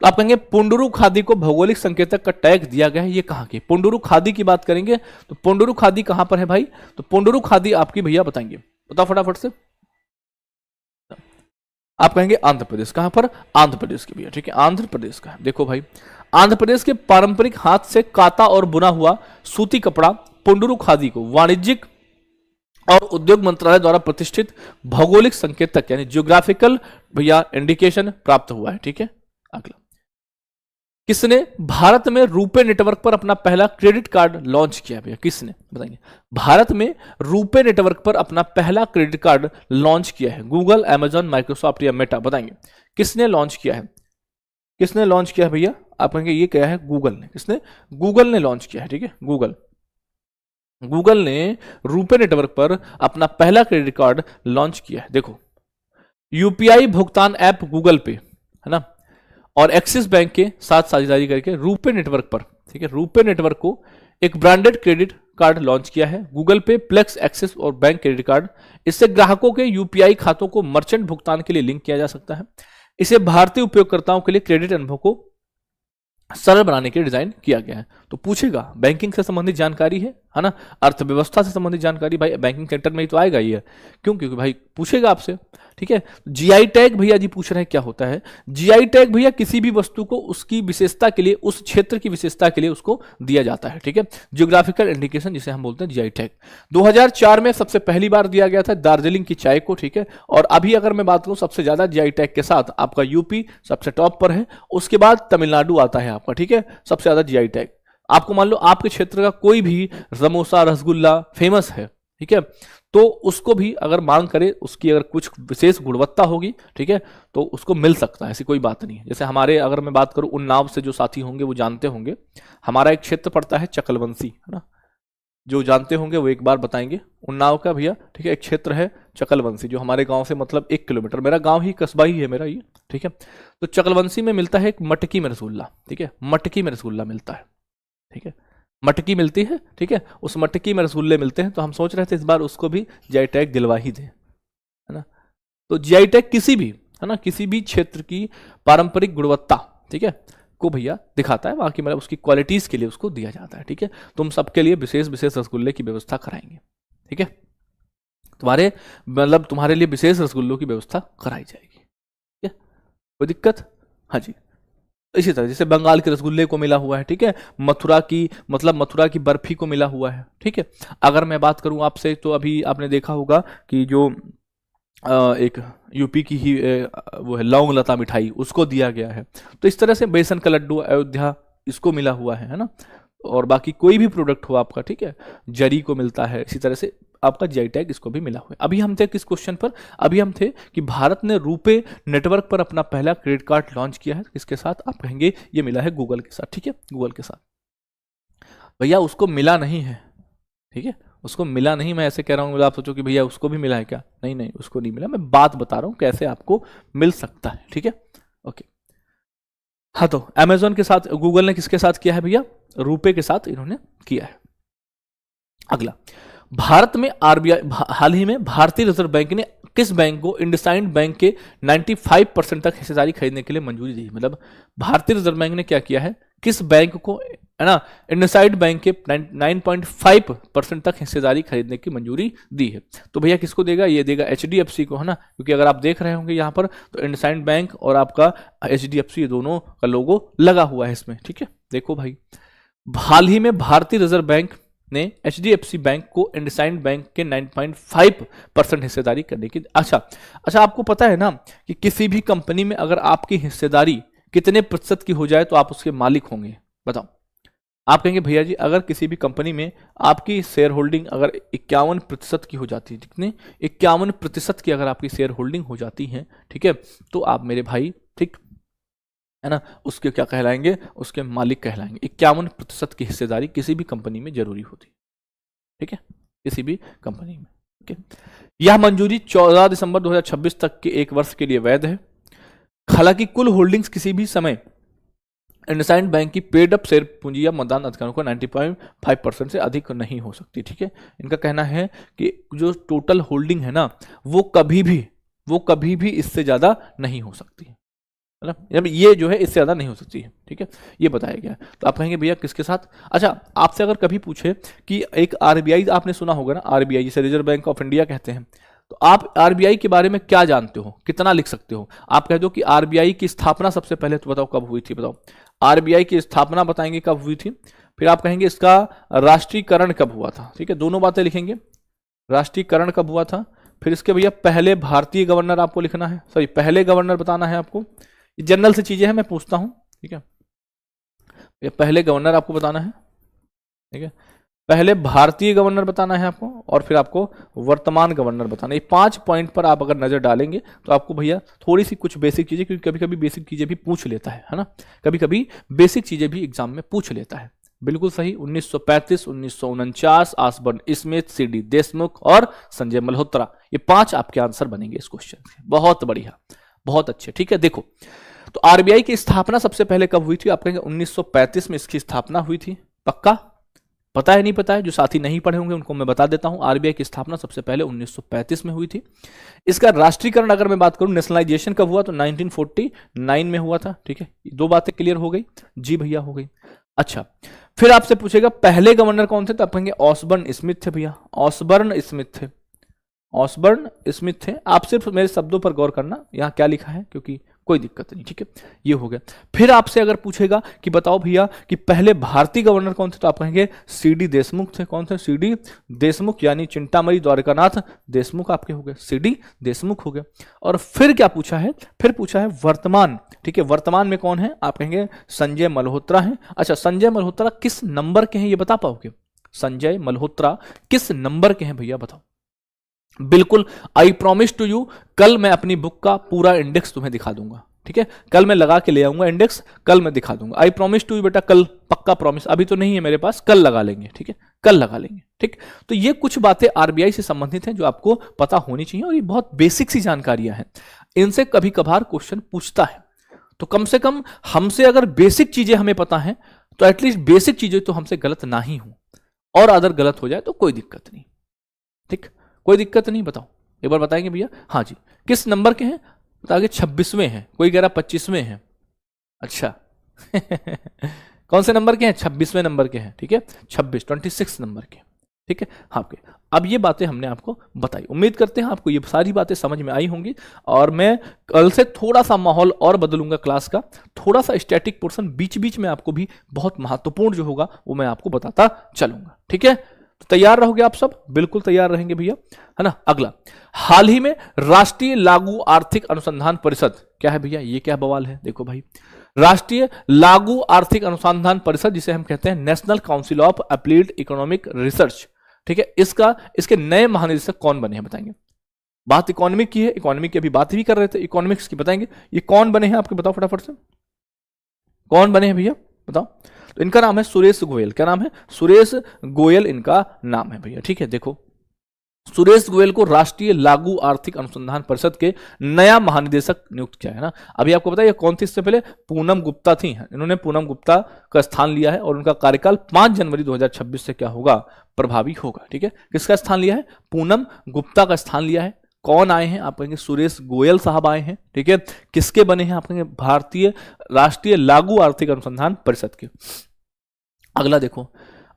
तो आप कहेंगे पुंडरू खादी को भौगोलिक संकेतक का टैग दिया गया है, ये कहां की? पुंडरू खादी की बात करेंगे तो पुंडरू खादी कहां पर है भाई? तो पुंडरू खादी आपकी भैया बताएंगे, बताओ फटाफट से। आप कहेंगे आंध्र प्रदेश। कहां पर? आंध्र प्रदेश की भैया, ठीक है, आंध्र प्रदेश का। देखो भाई, आंध्र प्रदेश के पारंपरिक हाथ से काता और बुना हुआ सूती कपड़ा पुंडरू खादी को वाणिज्यिक और उद्योग मंत्रालय द्वारा प्रतिष्ठित भौगोलिक संकेतक यानी जियोग्राफिकल भैया इंडिकेशन प्राप्त हुआ है, ठीक है। अगला, किसने भारत में रूपे नेटवर्क पर अपना पहला क्रेडिट कार्ड लॉन्च किया भैया? किसने? बताएंगे। भारत में रूपे नेटवर्क पर अपना पहला क्रेडिट कार्ड लॉन्च किया है। गूगल, अमेजॉन, माइक्रोसॉफ्ट या मेटा? बताएंगे किसने लॉन्च किया है? किसने लॉन्च किया है भैया? आप कहेंगे ये क्या है? गूगल ने। किसने? गूगल ने लॉन्च किया है, ठीक है, गूगल ने रूपे नेटवर्क पर अपना पहला क्रेडिट कार्ड लॉन्च किया है। देखो, यूपीआई भुगतान ऐप गूगल पे, है ना, और एक्सिस बैंक के साथ साझेदारी करके रूपे नेटवर्क पर, ठीक है, रूपे नेटवर्क को एक ब्रांडेड क्रेडिट कार्ड लॉन्च किया है। गूगल पे, प्लेक्स, एक्सिस और बैंक क्रेडिट कार्ड, इससे ग्राहकों के यूपीआई खातों को मर्चेंट भुगतान के लिए लिंक किया जा सकता है। इसे भारतीय उपयोगकर्ताओं के लिए क्रेडिट अनुभव को सरल बनाने के लिए डिजाइन किया गया है। तो पूछेगा बैंकिंग से संबंधित जानकारी है ना, अर्थव्यवस्था से संबंधित जानकारी, भाई बैंकिंग सेक्टर में ही तो आएगा ही है, क्यों, क्योंकि भाई पूछेगा आपसे, ठीक है। जीआई टैग भैया जी पूछ रहे हैं क्या होता है। जीआई टैग भैया किसी भी वस्तु को उसकी विशेषता के लिए, उस क्षेत्र की विशेषता के लिए उसको दिया जाता है, ठीक है। जियोग्राफिकल इंडिकेशन जिसे हम बोलते हैं जीआई टैग। 2004 में सबसे पहली बार दिया गया था दार्जिलिंग की चाय को, ठीक है। और अभी अगर मैं बात करूं सबसे ज्यादा जीआई टैग के साथ आपका यूपी सबसे टॉप पर है, उसके बाद तमिलनाडु आता है आपका, ठीक है, सबसे ज्यादा जीआई टैग। आपको मान लो आपके क्षेत्र का कोई भी समोसा रसगुल्ला फेमस है, ठीक है, तो उसको भी अगर मांग करे, उसकी अगर कुछ विशेष गुणवत्ता होगी, ठीक है, तो उसको मिल सकता है, ऐसी कोई बात नहीं है। जैसे हमारे अगर मैं बात करूं उन्नाव से, जो साथी होंगे वो जानते होंगे, हमारा एक क्षेत्र पड़ता है चकलवंशी, है ना, जो जानते होंगे वो एक बार बताएंगे उन्नाव का भैया, ठीक है। एक क्षेत्र है चकलवंशी जो हमारे गांव से मतलब 1 किलोमीटर, मेरा गांव ही कस्बा ही है मेरा ये, ठीक है। तो चकलवंशी में मिलता है एक मटकी में रसगुल्ला, ठीक है, मटकी में रसगुल्ला मिलता है, ठीक है, मटकी मिलती है, ठीक है, उस मटकी में रसगुल्ले मिलते हैं। तो हम सोच रहे थे इस बार उसको भी जीआई टैग दिलवा ही दें, है ना। तो जीआई टैग किसी भी, है ना, किसी भी क्षेत्र की पारंपरिक गुणवत्ता, ठीक है, को भैया दिखाता है, वहां की मतलब उसकी क्वालिटीज के लिए उसको दिया जाता है, ठीक है। तुम सबके लिए विशेष विशेष रसगुल्ले की व्यवस्था कराएंगे, ठीक है, तुम्हारे मतलब तुम्हारे लिए विशेष रसगुल्लों की व्यवस्था कराई जाएगी, ठीक है, कोई दिक्कत, हाँ जी। इसी तरह जैसे बंगाल के रसगुल्ले को मिला हुआ है, ठीक है, मथुरा की मतलब मथुरा की बर्फी को मिला हुआ है, ठीक है। अगर मैं बात करूं आपसे तो अभी आपने देखा होगा कि जो एक यूपी की ही वो है लौंग लता मिठाई, उसको दिया गया है। तो इस तरह से बेसन का लड्डू अयोध्या इसको मिला हुआ है ना। और बाकी कोई भी प्रोडक्ट हो आपका, ठीक है, जरी को मिलता है, इसी तरह से आपका जीआई टैग इसको भी मिला हुआ है। अभी हम थे किस क्वेश्चन पर, अभी हम थे कि भारत ने रुपे नेटवर्क पर अपना पहला क्रेडिट कार्ड लॉन्च किया है, किसके साथ, आप कहेंगे ये मिला है गूगल के साथ, ठीक है, गूगल के साथ। भैया उसको मिला नहीं है, ठीक है, उसको मिला नहीं, मैं ऐसे कह रहा हूं, आप सोचो कि भैया उसको भी मिला है क्या, नहीं नहीं उसको नहीं मिला, मैं बात बता रहा हूं कैसे आपको मिल सकता है, ठीक है, ओके। हाँ, तो अमेजोन के साथ गूगल ने किसके साथ किया है भैया, रुपे के साथ इन्होंने किया है। अगला, भारत में आरबीआई, हाल ही में भारतीय रिजर्व बैंक ने किस बैंक को इंडसइंड बैंक के 95% तक हिस्सेदारी खरीदने के लिए मंजूरी दी। मतलब भारतीय रिजर्व बैंक ने क्या किया है, किस बैंक को, है ना, इंडसइंड बैंक के 9.5% तक हिस्सेदारी खरीदने की मंजूरी दी है। तो भैया किसको देगा, ये देगा एचडीएफसी को, है ना, क्योंकि अगर आप देख रहे होंगे यहाँ पर तो इंडसइंड बैंक और आपका एचडीएफसी ये दोनों का लोगो लगा हुआ है इसमें, ठीक है। देखो भाई, हाल ही में भारतीय रिजर्व बैंक ने एचडीएफसी बैंक को इंडसइंड बैंक के 9.5% हिस्सेदारी करने की। अच्छा, आपको पता है ना कि किसी भी कंपनी में अगर आपकी हिस्सेदारी कितने प्रतिशत की हो जाए तो आप उसके मालिक होंगे, बताओ। आप कहेंगे भैया जी अगर किसी भी कंपनी में आपकी शेयर होल्डिंग अगर 51% की हो जाती है, कितने, 51% की अगर आपकी शेयर होल्डिंग हो जाती है, ठीक है, तो आप मेरे भाई, ठीक है ना, उसके क्या कहलाएंगे, उसके मालिक कहलाएंगे। 51% की हिस्सेदारी किसी भी कंपनी में जरूरी होती है, ठीक है, किसी भी कंपनी में, ठीक है। यह मंजूरी 14 दिसंबर 2026 तक के 1 वर्ष के लिए वैध है। हालांकि कुल होल्डिंग्स किसी भी समय इंडसइंड बैंक की पेड अप शेयर पूंजी या मतदान अधिकारों को 90.5% से अधिक नहीं हो सकती, ठीक है। इनका कहना है कि जो टोटल होल्डिंग है ना, वो कभी भी इससे ज्यादा नहीं हो सकती, मतलब ये जो है इससे ज्यादा नहीं हो सकती है, ठीक है, ये बताया गया। तो आप कहेंगे भैया किसके साथ। अच्छा, आपसे अगर कभी पूछे कि एक आरबीआई, आपने सुना होगा ना आरबीआई, जिसे रिजर्व बैंक ऑफ इंडिया कहते हैं, तो आप आरबीआई के बारे में क्या जानते हो, कितना लिख सकते हो। आप कह दो कि आरबीआई की स्थापना सबसे पहले तो बताओ कब हुई थी, बताओ। आरबीआई की स्थापना बताएंगे कब हुई थी, फिर आप कहेंगे इसका राष्ट्रीयकरण कब हुआ था, ठीक है, दोनों बातें लिखेंगे, राष्ट्रीयकरण कब हुआ था, फिर इसके भैया पहले भारतीय गवर्नर आपको लिखना है, सॉरी पहले गवर्नर बताना है आपको। जनरल से चीजें हैं, मैं पूछता हूं, ठीक है, ये पहले गवर्नर आपको बताना है, ठीक है, पहले भारतीय गवर्नर बताना है आपको, और फिर आपको वर्तमान गवर्नर बताना है। ये 5 पॉइंट पर आप अगर नजर डालेंगे तो आपको भैया थोड़ी सी कुछ बेसिक चीजें, क्योंकि कभी कभी बेसिक चीजें भी पूछ लेता है ना, कभी कभी बेसिक चीजें भी एग्जाम में पूछ लेता है। बिल्कुल सही, 1935, 1949, आसबर्न स्मिथ, सीडी देशमुख और संजय मल्होत्रा, ये 5 आपके आंसर बनेंगे इस क्वेश्चन के। बहुत बढ़िया, बहुत अच्छे, ठीक है। देखो, तो आरबीआई की स्थापना सबसे पहले कब हुई थी, आप कहेंगे 1935 में इसकी स्थापना हुई थी, पक्का, पता है नहीं पता है? जो साथी नहीं पढ़े होंगे उनको मैं बता देता हूं। आरबीआई की स्थापना सबसे पहले 1935 में हुई थी। इसका राष्ट्रीयकरण अगर मैं बात करूं, नेशनलाइजेशन कब हुआ, तो 1949 में हुआ था। ठीक है, दो बातें क्लियर हो गई जी भैया, हो गई। अच्छा, फिर आपसे पूछेगा पहले गवर्नर कौन थे, तो आप कहेंगे ऑसबर्न स्मिथ थे भैया, ऑसबर्न स्मिथ थे, ऑसबर्न स्मिथ थे। आप सिर्फ मेरे शब्दों पर गौर करना, यहां क्या लिखा है, क्योंकि कोई दिक्कत नहीं। ठीक है, ये हो गया। फिर आपसे अगर पूछेगा कि बताओ भैया कि पहले भारतीय गवर्नर कौन थे, तो आप कहेंगे सीडी देशमुख थे। कौन थे? सीडी देशमुख, यानी चिंतामणि द्वारकानाथ देशमुख आपके हो गए, सीडी देशमुख हो गए। और फिर क्या पूछा है, फिर पूछा है वर्तमान। ठीक है, वर्तमान में कौन है, आप कहेंगे संजय मल्होत्रा है। अच्छा, संजय मल्होत्रा किस नंबर के हैं ये बता पाओगे? संजय मल्होत्रा किस नंबर के हैं भैया, बताओ। बिल्कुल, आई प्रॉमिस टू यू, कल मैं अपनी बुक का पूरा इंडेक्स तुम्हें दिखा दूंगा। ठीक है, कल मैं लगा के ले आऊंगा इंडेक्स, कल मैं दिखा दूंगा। आई प्रॉमिस टू यू बेटा, कल पक्का प्रॉमिस, अभी तो नहीं है मेरे पास, कल लगा लेंगे। ठीक है, कल लगा लेंगे। ठीक, तो ये कुछ बातें आरबीआई से संबंधित हैं जो आपको पता होनी चाहिए, और ये बहुत बेसिक सी जानकारियां हैं। इनसे कभी कभार क्वेश्चन पूछता है, तो कम से कम हमसे अगर बेसिक चीजें हमें पता है, तो एटलीस्ट बेसिक चीजें तो हमसे गलत ना ही हो, और अगर गलत हो जाए तो कोई दिक्कत नहीं। ठीक, कोई दिक्कत नहीं। बताओ, एक बार बताएंगे भैया? हाँ जी, किस नंबर के हैं? बताओगे 26वें हैं, कोई कह रहा 25वें हैं। अच्छा कौन से नंबर के हैं? 26वें नंबर के हैं। ठीक है, 26 नंबर के। ठीक है, हाँ के। अब ये बातें हमने आपको बताई, उम्मीद करते हैं आपको ये सारी बातें समझ में आई होंगी। और मैं कल से थोड़ा सा माहौल और बदलूंगा क्लास का, थोड़ा सा स्टैटिक पोर्शन बीच बीच में आपको भी बहुत महत्वपूर्ण जो होगा वो मैं आपको बताता चलूंगा। ठीक है, तो तैयार रहोगे आप सब? बिल्कुल तैयार रहेंगे भैया, है ना। अगला, हाल ही में राष्ट्रीय लागू आर्थिक अनुसंधान परिषद, क्या है भैया? ये क्या बवाल है, देखो भाई, राष्ट्रीय लागू आर्थिक अनुसंधान परिषद, जिसे हम कहते हैं national council of applied economic research. ठीक है, इसके नए महानिदेशक कौन बने हैं, बताएंगे? बात इकोनॉमिक की है, इकोनॉमिक की अभी बात भी कर रहे थे, इकोनॉमिक्स की बताएंगे। ये कौन बने हैं आपके, बताओ फटाफट से, कौन बने हैं भैया, बताओ। तो इनका नाम है सुरेश गोयल। क्या नाम है? सुरेश गोयल इनका नाम है भैया। ठीक है, देखो, सुरेश गोयल को राष्ट्रीय लागू आर्थिक अनुसंधान परिषद के नया महानिदेशक नियुक्त किया है ना। अभी आपको पता है कौन थी इससे पहले? पूनम गुप्ता थी। इन्होंने पूनम गुप्ता का स्थान लिया है, और उनका कार्यकाल 5 जनवरी 2026 से क्या होगा, प्रभावी होगा। ठीक है, किसका स्थान लिया है? पूनम गुप्ता का स्थान लिया है। कौन आए हैं, आप कहेंगे सुरेश गोयल साहब आए हैं। ठीक है, किसके बने हैं, आप कहेंगे भारतीय राष्ट्रीय लागू आर्थिक अनुसंधान परिषद के। अगला देखो,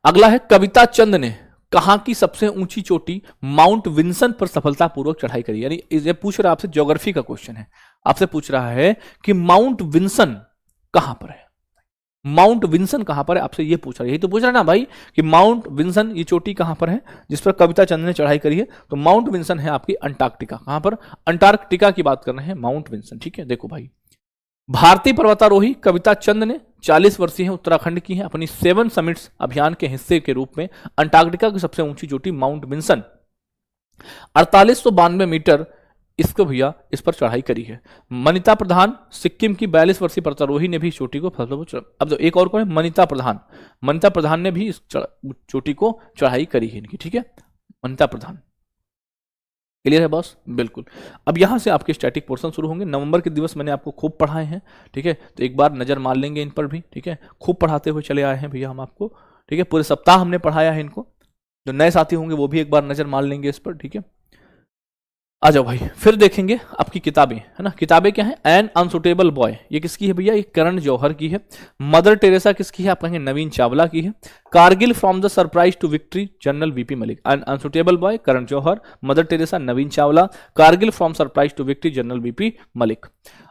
अगला है कविता चंद ने कहां की सबसे ऊंची चोटी माउंट विंसन पर सफलतापूर्वक चढ़ाई करी। यानी ये पूछ रहा है आपसे, ज्योग्राफी का क्वेश्चन है, आपसे पूछ रहा है कि माउंट विंसन कहां पर है, माउंट विंसन कहां पर है, आपसे ये पूछ रहा है। यही तो पूछ रहा है ना भाई कि माउंट विंसन ये चोटी कहां पर है जिस पर कविता चंद ने चढ़ाई करी है। तो माउंट विंसन है आपकी अंटार्कटिका। कहां पर? अंटार्कटिका की बात कर रहे हैं, माउंट विंसन। ठीक है, देखो भाई, भारतीय पर्वतारोही कविता चंद ने 40 वर्षीय हैं, उत्तराखंड की हैं, अपनी 7 समिट्स अभियान के हिस्से के रूप में अंटार्कटिका की सबसे ऊंची चोटी माउंट विंसन 4892 मीटर इसको भैया इस पर चढ़ाई करी है। मनीता प्रधान सिक्किम की 42 वर्षीय पर्वतारोही ने भी चोटी को अब तो एक और कौन है? मनीता प्रधान। मनीता प्रधान ने भी इस चोटी को चढ़ाई करी है इनकी। ठीक है, मनीता प्रधान। क्लियर है बॉस? बिल्कुल। अब यहां से आपके स्टैटिक पोर्शन शुरू होंगे। नवंबर के दिवस मैंने आपको खूब पढ़ाए हैं। ठीक है, तो एक बार नजर मार लेंगे इन पर भी। ठीक है, खूब पढ़ाते हुए चले आए हैं भैया हम आपको। ठीक है, पूरे सप्ताह हमने पढ़ाया है इनको। जो नए साथी होंगे वो भी एक बार नजर मार लेंगे इस पर। ठीक है, आ जाओ भाई, फिर देखेंगे आपकी किताबें, है ना। किताबें क्या है? एन अनसुटेबल बॉय, ये किसकी है भैया? ये करण जौहर की है। मदर टेरेसा किसकी है? आप कहेंगे नवीन चावला की है। Kargil from the surprise to victory, General VP Malik. An unsuitable boy Karan Johar, Mother Teresa Naveen Chawla, Kargil from surprise to victory General VP Malik.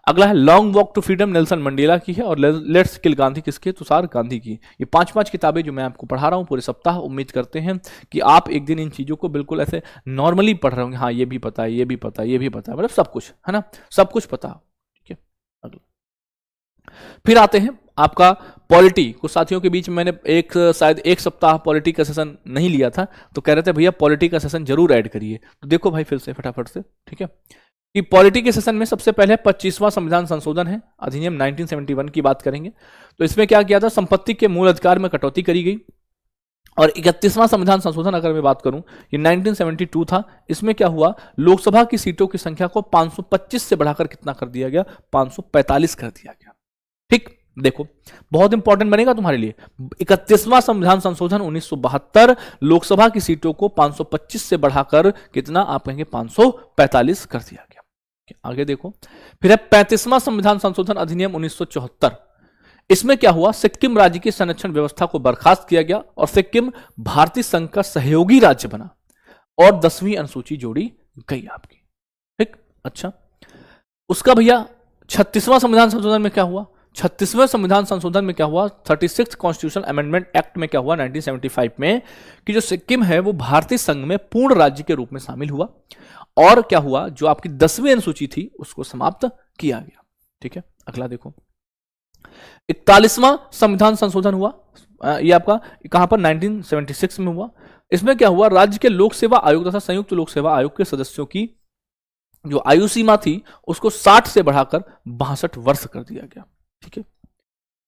अगला है long walk to freedom, Nelson Mandela की है। और लेट्स किल गांधी किसके? तुषार गांधी की। ये 5 किताबें जो मैं आपको पढ़ा रहा हूँ पूरे सप्ताह। उम्मीद करते हैं कि आप एक दिन इन चीजों को बिल्कुल ऐसे नॉर्मली पढ़ रहे होंगे। हाँ, ये भी पता है, ये भी पता है, ये भी पता है, मतलब सब कुछ, है ना, सब कुछ पता। ठीक है, अगला फिर आते हैं आपका पॉलिटी। कुछ साथियों के बीच में मैंने शायद एक सप्ताह पॉलिटी का सेशन नहीं लिया था, तो कह रहे थे भैया पॉलिटी का सेशन जरूर ऐड करिए। तो देखो भाई फिर से फटाफट से, ठीक है, कि पॉलिटी के सेशन में सबसे पहले 25वां संविधान संशोधन है, अधिनियम 1971 की बात करेंगे। तो इसमें क्या किया था? संपत्ति के मूल अधिकार में कटौती करी गई। और 31वां संविधान संशोधन अगर मैं बात करूं, ये 1972 था। इसमें क्या हुआ? लोकसभा की सीटों की संख्या को 525 से बढ़ाकर कितना कर दिया गया? 545 कर दिया गया। ठीक, देखो बहुत इंपॉर्टेंट बनेगा तुम्हारे लिए। 31वां संविधान संशोधन 1972 लोकसभा की सीटों को 525 से बढ़ाकर कितना, आप कहेंगे 545 कर दिया गया। आगे देखो, फिर है 35वां संविधान संशोधन अधिनियम 1974। इसमें क्या हुआ, सिक्किम राज्य की संरक्षण व्यवस्था को बर्खास्त किया गया और सिक्किम भारतीय संघ का सहयोगी राज्य बना और 10वीं अनुसूची जोड़ी गई आपकी। ठीक, अच्छा उसका भैया 36वां संविधान संशोधन में क्या हुआ, 36वें संविधान संशोधन में क्या हुआ, 36th कॉन्स्टिट्यूशन अमेंडमेंट एक्ट में क्या हुआ 1975 में, कि जो सिक्किम है वो भारतीय संघ में पूर्ण राज्य के रूप में शामिल हुआ और क्या हुआ, जो आपकी 10वीं अनुसूची थी उसको समाप्त किया गया। ठीक है, अगला देखो 41वां संविधान संशोधन हुआ, ये आपका कहां पर 1976 में हुआ। इसमें क्या हुआ, राज्य के लोक सेवा आयोग तथा संयुक्त लोक सेवा आयोग के सदस्यों की जो आयु सीमा थी उसको 60 से बढ़ाकर 62 वर्ष कर दिया गया। ठीक है,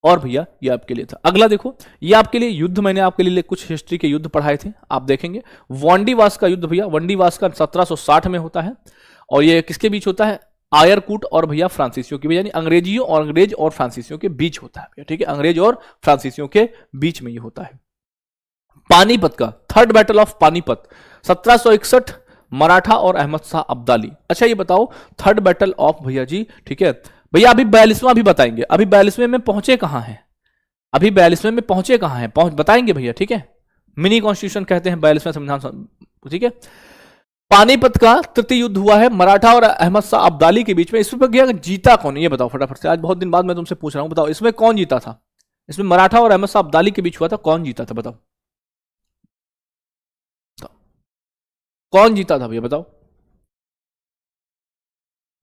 और भैया ये आपके लिए था। अगला देखो, ये आपके लिए युद्ध, मैंने आपके लिए कुछ हिस्ट्री के युद्ध पढ़ाए थे, आप देखेंगे। वांडीवास का युद्ध भैया, वांडीवास का 1760 में होता है और ये किसके बीच होता है, आयरकूट और भैया फ्रांसीसियों के बीच, यानी अंग्रेजियों और अंग्रेज और फ्रांसीसियों के बीच होता है। ठीक है, अंग्रेज और फ्रांसीसियों के बीच में ये होता है। पानीपत का third battle of Panipat 1761, Maratha और अहमद शाह अब्दाली। अच्छा ये बताओ थर्ड बैटल ऑफ भैया जी, ठीक है भैया, अभी 42वां भी बताएंगे, अभी 42वें में पहुंचे कहां हैं, अभी 42वें में पहुंचे कहां हैं, बताएंगे भैया। ठीक है, मिनी कॉन्स्टिट्यूशन कहते हैं 42वें संविधान। ठीक है, पानीपत का तृतीय युद्ध हुआ है मराठा और अहमद शाह अब्दाली के बीच में। इसमें गया जीता कौन, ये बताओ फटाफट से, आज बहुत दिन बाद मैं तुमसे पूछ रहा हूं, बताओ इसमें कौन जीता था, इसमें मराठा और अहमद शाह अब्दाली के बीच हुआ था, कौन जीता था बताओ, कौन जीता था भैया बताओ।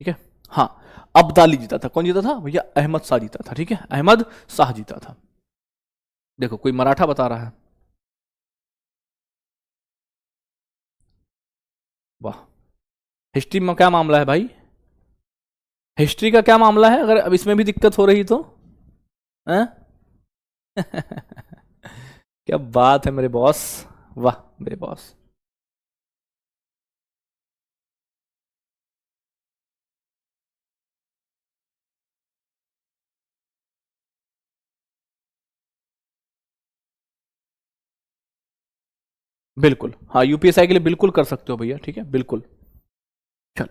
ठीक है, हाँ अब्दाली जीता था। कौन जीता था भैया, अहमद शाह जीता था। ठीक है, अहमद शाह जीता था। देखो कोई मराठा बता रहा है, वाह। हिस्ट्री में क्या मामला है भाई, हिस्ट्री का क्या मामला है, अगर अब इसमें भी दिक्कत हो रही तो क्या बात है मेरे बॉस, वाह मेरे बॉस। बिल्कुल, हाँ यूपीएसआई के लिए बिल्कुल कर सकते हो भैया। ठीक है, बिल्कुल। चल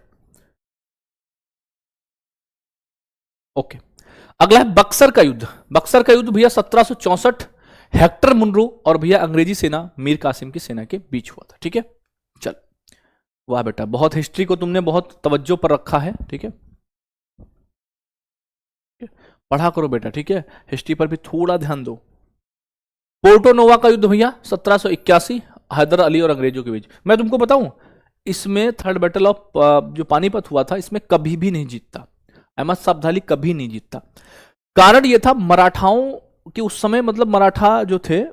ओके, अगला है बक्सर का युद्ध। बक्सर का युद्ध भैया 1764, हेक्टर मुनरो और भैया अंग्रेजी सेना मीर कासिम की सेना के बीच हुआ था। ठीक है, चल वाह बेटा, बहुत हिस्ट्री को तुमने बहुत तवज्जो पर रखा है। ठीक है, पढ़ा करो बेटा। ठीक है, हिस्ट्री पर भी थोड़ा ध्यान दो। पोर्टो नोवा का युद्ध भैया 1781, हैदर अली और अंग्रेजों के बीच। मैं तुमको बताऊं, इसमें थर्ड बैटल ऑफ जो पानीपत हुआ था, इसमें कभी भी नहीं जीतता अहमद शाह अब्दाली, कभी नहीं जीतता। कारण यह था मराठाओं के उस समय, मतलब मराठा जो थे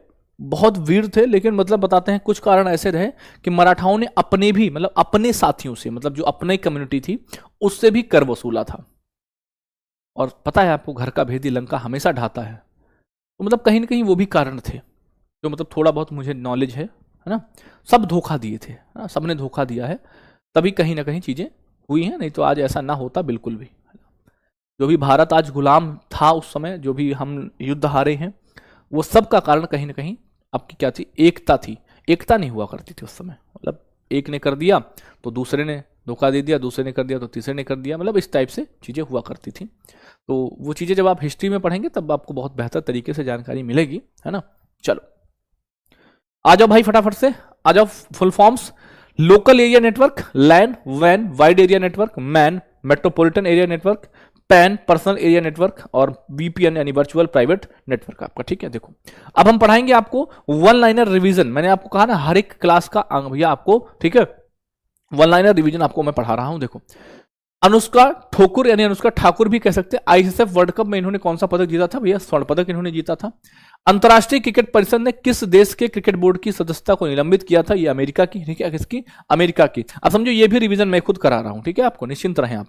बहुत वीर थे, लेकिन मतलब बताते हैं कुछ कारण ऐसे रहे कि मराठाओं ने अपने भी, मतलब अपने साथियों से, मतलब जो अपने कम्युनिटी थी उससे भी कर वसूला था। और पता है आपको, घर का भेदी लंका हमेशा ढाता है, तो मतलब कहीं ना कहीं वो भी कारण थे, जो मतलब थोड़ा बहुत मुझे नॉलेज है ना। सब धोखा दिए थे, सबने धोखा दिया है, तभी कहीं ना कहीं चीजें हुई हैं, नहीं तो आज ऐसा ना होता बिल्कुल भी। जो भी भारत आज गुलाम था उस समय, जो भी हम युद्ध हारे हैं, वो सब का कारण कहीं ना कहीं आपकी क्या थी, एकता थी। एकता नहीं हुआ करती थी उस समय, मतलब एक ने कर दिया तो दूसरे ने धोखा दे दिया, दूसरे ने कर दिया तो तीसरे ने कर दिया, मतलब इस टाइप से चीजें हुआ करती थी। तो वो चीजें जब आप हिस्ट्री में पढ़ेंगे तब आपको बहुत बेहतर तरीके से जानकारी मिलेगी, है ना। चलो आ जाओ भाई फटाफट से, आ जाओ। Full forms, local area network, LAN, वैन, wide area network, MAN, metropolitan area network, PAN, personal area network, और वीपीएन यानी वर्चुअल प्राइवेट नेटवर्क आपका। ठीक है, देखो अब हम पढ़ाएंगे आपको वन लाइनर रिवीजन। मैंने आपको कहा ना हर एक क्लास का अंग भैया आपको, ठीक है, वन लाइनर रिवीजन आपको मैं पढ़ा रहा हूं। देखो अनुष्का ठाकुर, यानी अनुष्का ठाकुर भी कह सकते हैं, आईसीएफ वर्ल्ड कप में इन्होंने कौन सा पदक जीता था भैया, स्वर्ण पदक इन्होंने जीता था। अंतरराष्ट्रीय क्रिकेट परिषद ने किस देश के क्रिकेट बोर्ड की सदस्यता को निलंबित किया था, ये अमेरिका की। ठीक है, किसकी, अमेरिका की। अब समझो ये भी रिवीजन मैं खुद करा रहा हूं, ठीक है, आपको निश्चिंत रहें आप।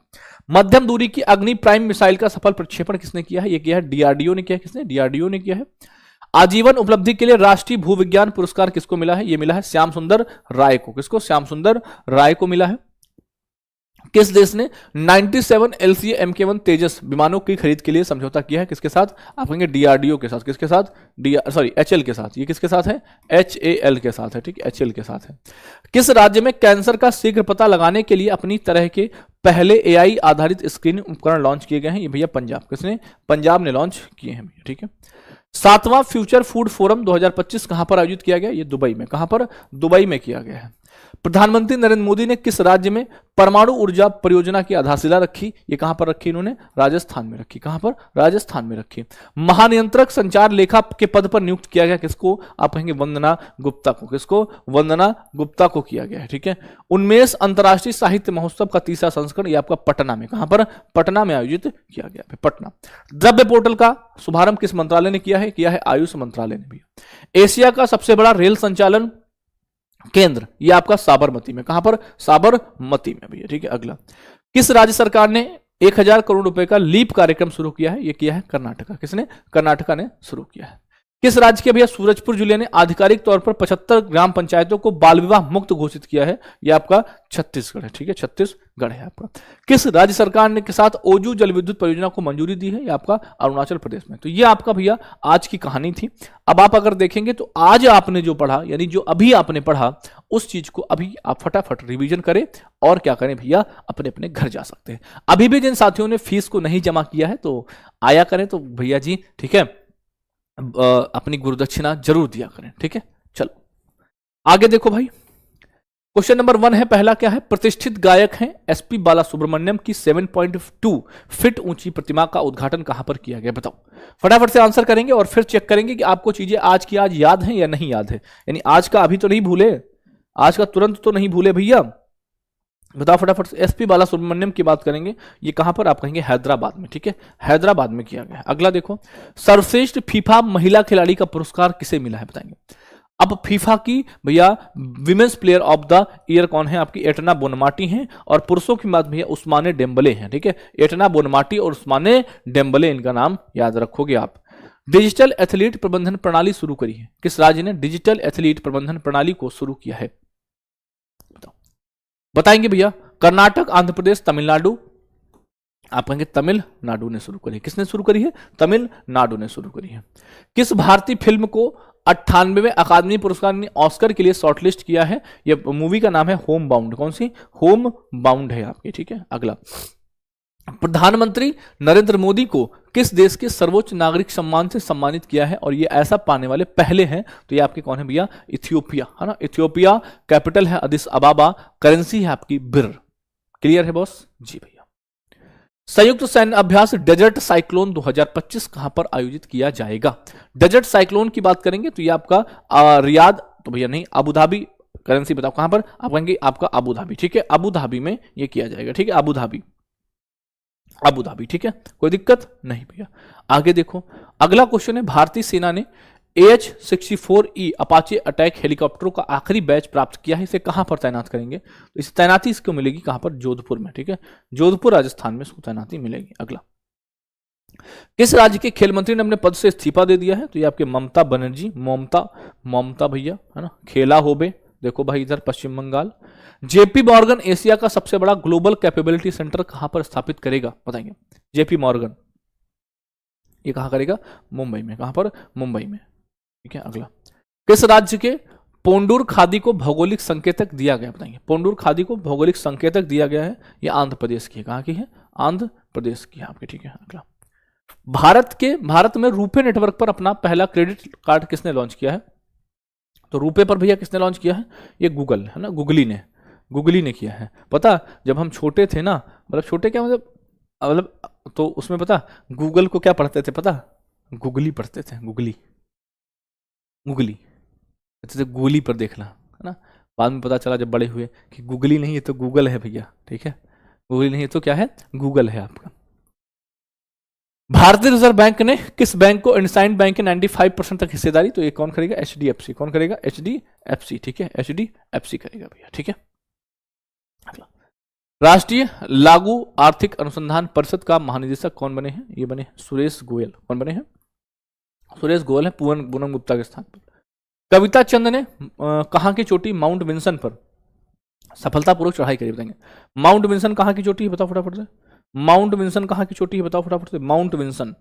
मध्यम दूरी की अग्नि प्राइम मिसाइल का सफल प्रक्षेपण किसने किया है, ये किया है डीआरडीओ ने किया है। किसने, डीआरडीओ ने किया है। आजीवन उपलब्धि के लिए राष्ट्रीय भूविज्ञान पुरस्कार किसको मिला है, ये मिला है श्याम सुंदर राय को। किसको, श्याम सुंदर राय को मिला है। किस देश ने 97 LCA Mk1 तेजस विमानों की खरीद के लिए समझौता किया है? किसके साथ? आप कहेंगे DRDO के साथ। किसके साथ? HL के साथ। ये किसके साथ है? HAL के साथ है, ठीक है, HL के साथ है। किस राज्य में कैंसर का शीघ्र पता लगाने के लिए अपनी तरह के पहले AI आधारित स्क्रीनिंग उपकरण लॉन्च किए गए हैं? ये भैया पंजाब। किसने? पंजाब ने लॉन्च किए हैं भैया, ठीक है। 7वां फ्यूचर फूड फोरम 2025 कहां पर आयोजित किया गया? ये दुबई में। कहां पर? दुबई में किया गया है। प्रधानमंत्री नरेंद्र मोदी ने किस राज्य में परमाणु ऊर्जा परियोजना की आधारशिला रखी? ये कहां पर रखी इन्होंने? राजस्थान में रखी। कहां पर? राजस्थान में रखी। महानियंत्रक संचार लेखा के पद पर नियुक्त किया गया किसको? आप कहेंगे वंदना गुप्ता को। किसको? वंदना गुप्ता को किया गया है, ठीक है। 19 अंतर्राष्ट्रीय साहित्य महोत्सव का तीसरा संस्करण ये आपका पटना में। कहां पर? पटना में आयोजित किया गया है, पटना। द्रव्य पोर्टल का शुभारंभ किस मंत्रालय ने किया है? किया है आयुष मंत्रालय ने भी। एशिया का सबसे बड़ा रेल संचालन केंद्र ये आपका साबरमती में। कहां पर? साबरमती में भैया, ठीक है। अगला, किस राज्य सरकार ने 1000 करोड़ रुपए का लीप कार्यक्रम शुरू किया है? ये किया है कर्नाटका। किसने? कर्नाटका ने शुरू किया है। किस राज्य के भैया सूरजपुर जिले ने आधिकारिक तौर पर 75 ग्राम पंचायतों को बाल विवाह मुक्त घोषित किया है? ये आपका छत्तीसगढ़ है, ठीक है, छत्तीसगढ़ है आपका। किस राज्य सरकार ने के साथ ओजू जल विद्युत परियोजना को मंजूरी दी है? ये आपका अरुणाचल प्रदेश में। तो ये आपका भैया आज की कहानी थी। अब आप अगर देखेंगे तो आज आपने जो पढ़ा, यानी जो अभी आपने पढ़ा, उस चीज को अभी आप फटाफट रिवीजन करें और क्या करें भैया, अपने अपने घर जा सकते हैं। अभी भी जिन साथियों ने फीस को नहीं जमा किया है तो आया करें तो भैया जी, ठीक है, अपनी गुरुदक्षिणा जरूर दिया करें, ठीक है। चलो आगे देखो भाई, क्वेश्चन नंबर 1 है, पहला क्या है? प्रतिष्ठित गायक हैं SP बालासुब्रमण्यम की 7.2 फीट ऊंची प्रतिमा का उद्घाटन कहां पर किया गया? बताओ। फटाफट से आंसर करेंगे और फिर चेक करेंगे कि आपको चीजें आज की आज याद हैं या नहीं याद है। यानी आज का अभी तो नहीं भूले, आज का तुरंत तो नहीं भूले भैया। बताओ फटाफट से। SP बालासुब्रमण्यम की बात करेंगे, ये कहां पर? आप कहेंगे हैदराबाद में, ठीक है, हैदराबाद में किया गया। अगला देखो, सर्वश्रेष्ठ फीफा महिला खिलाड़ी का पुरस्कार किसे मिला है? बताएंगे। अब फीफा की भैया women's player of the year कौन है? आपकी एटना बोनमाटी हैं। और पुरुषों की बात भैया उस्माने डेम्बले हैं, ठीक है। एटना बोनमाटी और उस्माने डेम्बले, इनका नाम याद रखोगे आप। डिजिटल एथलीट प्रबंधन प्रणाली शुरू करी है, किस राज्य ने डिजिटल एथलीट प्रबंधन प्रणाली को शुरू किया है? बताएंगे भैया। कर्नाटक, आंध्र प्रदेश, तमिलनाडु। आप कहेंगे तमिलनाडु ने शुरू करी। किसने शुरू करी है? तमिलनाडु ने शुरू करी है। किस भारतीय फिल्म को 98वें अकादमी पुरस्कार ने ऑस्कर के लिए शॉर्टलिस्ट किया है? यह मूवी का नाम है होम बाउंड। कौन सी? होम बाउंड है आपकी, ठीक है। अगला, प्रधानमंत्री नरेंद्र मोदी को किस देश के सर्वोच्च नागरिक सम्मान से सम्मानित किया है? और ये ऐसा पाने वाले पहले हैं, तो ये आपके कौन है भैया? इथियोपिया, है ना। इथियोपिया, कैपिटल है अदिस अबाबा, करेंसी है आपकी बिर। क्लियर है बॉस? जी भैया। संयुक्त सैन्य अभ्यास डेजर्ट साइक्लोन 2025 कहां पर आयोजित किया जाएगा? डेजर्ट साइक्लोन की बात करेंगे तो ये आपका रियाद, तो भैया नहीं, अबू धाबी। करेंसी बताओ कहां पर? आप कहेंगे आपका अबू धाबी, ठीक है, अबू धाबी में ये किया जाएगा, ठीक है, अबू धाबी, अबू धाबी, ठीक है, कोई दिक्कत नहीं भैया। आगे देखो, अगला क्वेश्चन है, भारतीय सेना ने AH-64E अपाचे अटैक हेलीकॉप्टरों का आखिरी बैच प्राप्त किया है, इसे कहां पर तैनात करेंगे? तो इसे तैनाती इसको मिलेगी कहां पर? जोधपुर में, ठीक है, जोधपुर राजस्थान में इसको तैनाती मिलेगी। अगला, किस राज्य के खेल मंत्री ने अपने पद से इस्तीफा दे दिया है? तो ये आपके ममता बनर्जी, ममता भैया, है ना। खेला होबे, देखो भाई इधर पश्चिम बंगाल। JP मॉर्गन एशिया का सबसे बड़ा ग्लोबल कैपेबिलिटी सेंटर कहां पर स्थापित करेगा? बताएंगे। JP मॉर्गन ये कहां करेगा? मुंबई में। कहां पर? मुंबई में, ठीक है। अगला, किस राज्य के पोंडूर खादी को भौगोलिक संकेतक दिया गया? बताएंगे। पोंडूर खादी को भौगोलिक संकेतक दिया गया है, ये आंध्र प्रदेश की है। कहां की है? आंध्र प्रदेश की है आपकी, ठीक है। अगला, भारत में रुपे नेटवर्क पर अपना पहला क्रेडिट कार्ड किसने लॉन्च किया है? तो रुपे पर भैया किसने लॉन्च किया है? ये गूगल है ना, गूगली ने किया है। पता, जब हम छोटे थे ना, मतलब छोटे क्या मतलब तो उसमें पता गूगल को क्या पढ़ते थे? पता, गूगली पढ़ते थे, गूगली कहते थे, गूगली पर देखना, है ना। बाद में पता चला जब बड़े हुए कि गूगली नहीं है तो गूगल है भैया, ठीक है, गूगली नहीं है तो क्या है? गूगल है आपका। भारतीय रिजर्व बैंक ने किस बैंक को इंडसइंड बैंक के 95% तक हिस्सेदारी? तो ये कौन करेगा? HDFC। कौन करेगा? HDFC, ठीक है, HDFC करेगा भैया, ठीक है। राष्ट्रीय लागू आर्थिक अनुसंधान परिषद का महानिदेशक कौन बने हैं? ये बने सुरेश गोयल। कौन बने हैं? सुरेश गोयल है पूनम गुप्ता के स्थान पर। कविता चंद ने कहां की चोटी माउंट विंसन पर सफलतापूर्वक चढ़ाई करी बताएंगे। माउंट विंसन कहाँ की चोटी है बताओ फटाफट से। माउंट विंसन कहाँ की चोटी है बताओ फटाफट से। माउंट विंसन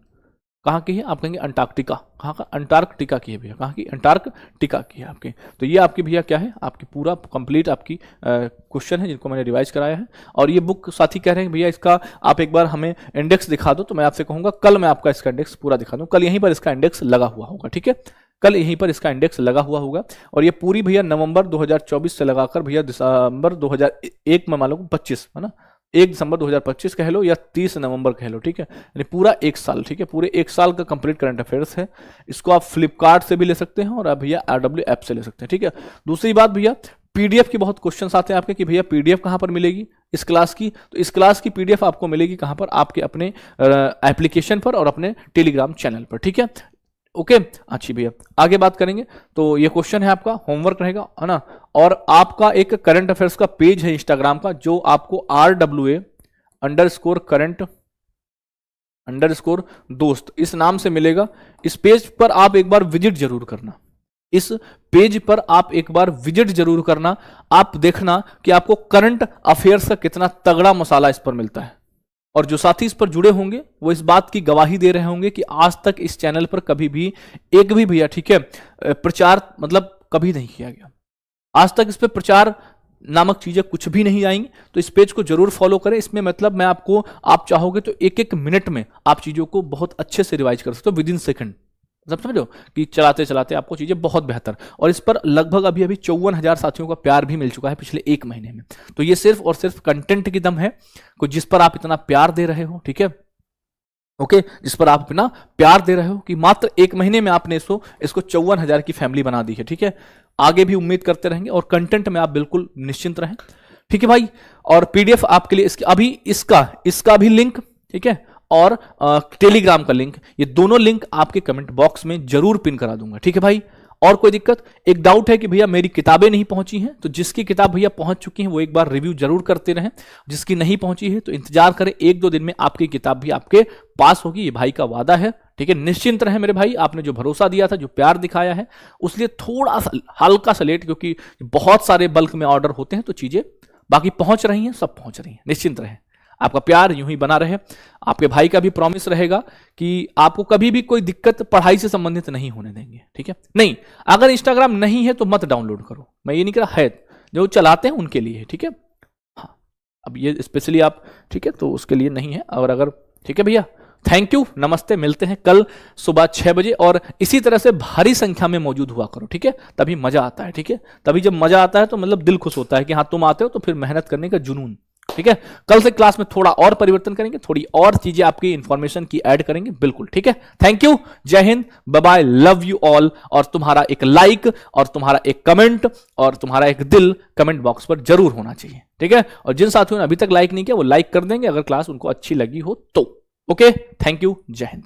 कहाँ की है? आप कहेंगे अंटार्कटिका। कहाँ का? अंटार्कटिका की है भैया। कहाँ की? अंटार्कटिका की है आपकी। तो ये आपकी भैया क्या है? आपकी पूरा कंप्लीट आपकी क्वेश्चन है जिनको मैंने रिवाइज कराया है। और ये बुक साथी कह रहे हैं भैया इसका आप एक बार हमें इंडेक्स दिखा दो, तो मैं आपसे कहूँगा कल मैं आपका इसका इंडेक्स पूरा दिखा दूँ। कल यहीं पर इसका इंडेक्स लगा हुआ होगा, ठीक है, कल यहीं पर इसका इंडेक्स लगा हुआ होगा। और ये पूरी भैया नवंबर 2024 से लगाकर भैया दिसंबर 2001 में मान लो 25 है ना, 1 दिसंबर 2025 कह लो या 30 नवंबर कह लो, ठीक है, यानी पूरा 1 साल, ठीक है, पूरे 1 साल का कंप्लीट करंट अफेयर्स है। इसको आप फ्लिपकार्ट से भी ले सकते हैं और आप भैया RW ऐप से ले सकते हैं, ठीक है। दूसरी बात भैया, पीडीएफ की बहुत क्वेश्चंस आते हैं आपके कि भैया पीडीएफ कहाँ पर मिलेगी इस क्लास की। तो इस क्लास की पीडीएफ आपको मिलेगी कहाँ पर? आपके अपने एप्लीकेशन पर और अपने टेलीग्राम चैनल पर, ठीक है, ओके। अच्छी भैया आगे बात करेंगे। तो ये क्वेश्चन है आपका, होमवर्क रहेगा, है ना। और आपका एक करंट अफेयर्स का पेज है इंस्टाग्राम का जो आपको RWA_current_दोस्त इस नाम से मिलेगा। इस पेज पर आप एक बार विजिट जरूर करना। इस पेज पर आप एक बार विजिट जरूर करना। आप देखना कि आपको करंट अफेयर्स का कितना तगड़ा मसाला इस पर मिलता है। और जो साथी इस पर जुड़े होंगे वो इस बात की गवाही दे रहे होंगे कि आज तक इस चैनल पर कभी भी एक भी भैया, ठीक है, प्रचार मतलब कभी नहीं किया गया। आज तक इस पर प्रचार नामक चीजें कुछ भी नहीं आएंगी। तो इस पेज को जरूर फॉलो करें। इसमें मतलब मैं आपको, आप चाहोगे तो एक एक मिनट में आप चीजों को बहुत अच्छे से रिवाइज कर सकते हो, विद इन सेकंड। मतलब समझो कि चलाते चलाते आपको चीजें बहुत बेहतर। और इस पर लगभग अभी 54,000 साथियों का प्यार भी मिल चुका है पिछले 1 महीने में। तो ये सिर्फ और सिर्फ कंटेंट की दम है को जिस पर आप इतना प्यार दे रहे हो, ठीक है, ओके, जिस पर आप इतना प्यार दे रहे हो कि मात्र 1 महीने में आपने इसको 54,000 की फैमिली बना दी है, ठीक है। आगे भी उम्मीद करते रहेंगे और कंटेंट में आप बिल्कुल निश्चिंत रहें, ठीक है भाई। और पीडीएफ आपके लिए अभी इसका भी लिंक, ठीक है, और टेलीग्राम का लिंक, ये दोनों लिंक आपके कमेंट बॉक्स में जरूर पिन करा दूंगा, ठीक है भाई। और कोई दिक्कत? एक डाउट है कि भैया मेरी किताबें नहीं पहुंची हैं, तो जिसकी किताब भैया पहुंच चुकी हैं वो एक बार रिव्यू जरूर करते रहें। जिसकी नहीं पहुंची है तो इंतजार करें, 1-2 दिन में आपकी किताब भी आपके पास होगी, ये भाई का वादा है, ठीक है। निश्चिंत रहें मेरे भाई, आपने जो भरोसा दिया था, जो प्यार दिखाया है, उसलिए थोड़ा सा हल्का सा लेट, क्योंकि बहुत सारे बल्क में ऑर्डर होते हैं तो चीजें बाकी पहुंच रही हैं, सब पहुंच रही हैं। निश्चिंत रहें, आपका प्यार यूं ही बना रहे। आपके भाई का भी प्रॉमिस रहेगा कि आपको कभी भी कोई दिक्कत पढ़ाई से संबंधित नहीं होने देंगे, ठीक है। नहीं, अगर इंस्टाग्राम नहीं है तो मत डाउनलोड करो, मैं ये नहीं कह रहा है, जो चलाते हैं उनके लिए, ठीक है। हाँ, अब ये स्पेशली आप, ठीक है, तो उसके लिए नहीं है। और अगर, ठीक है भैया, थैंक यू, नमस्ते, मिलते हैं कल सुबह 6 बजे। और इसी तरह से भारी संख्या में मौजूद हुआ करो, ठीक है, तभी मजा आता है, ठीक है। तभी जब मजा आता है तो मतलब दिल खुश होता है कि हाँ तुम आते हो, तो फिर मेहनत करने का जुनून, ठीक है। कल से क्लास में थोड़ा और परिवर्तन करेंगे, थोड़ी और चीजें आपकी इंफॉर्मेशन की ऐड करेंगे, बिल्कुल, ठीक है। थैंक यू, जय हिंद, bye bye, love you all. और तुम्हारा एक लाइक और तुम्हारा एक कमेंट और तुम्हारा एक दिल कमेंट बॉक्स पर जरूर होना चाहिए, ठीक है। और जिन साथियों ने अभी तक लाइक नहीं किया वो लाइक कर देंगे अगर क्लास उनको अच्छी लगी हो तो। ओके, थैंक यू, जय हिंद।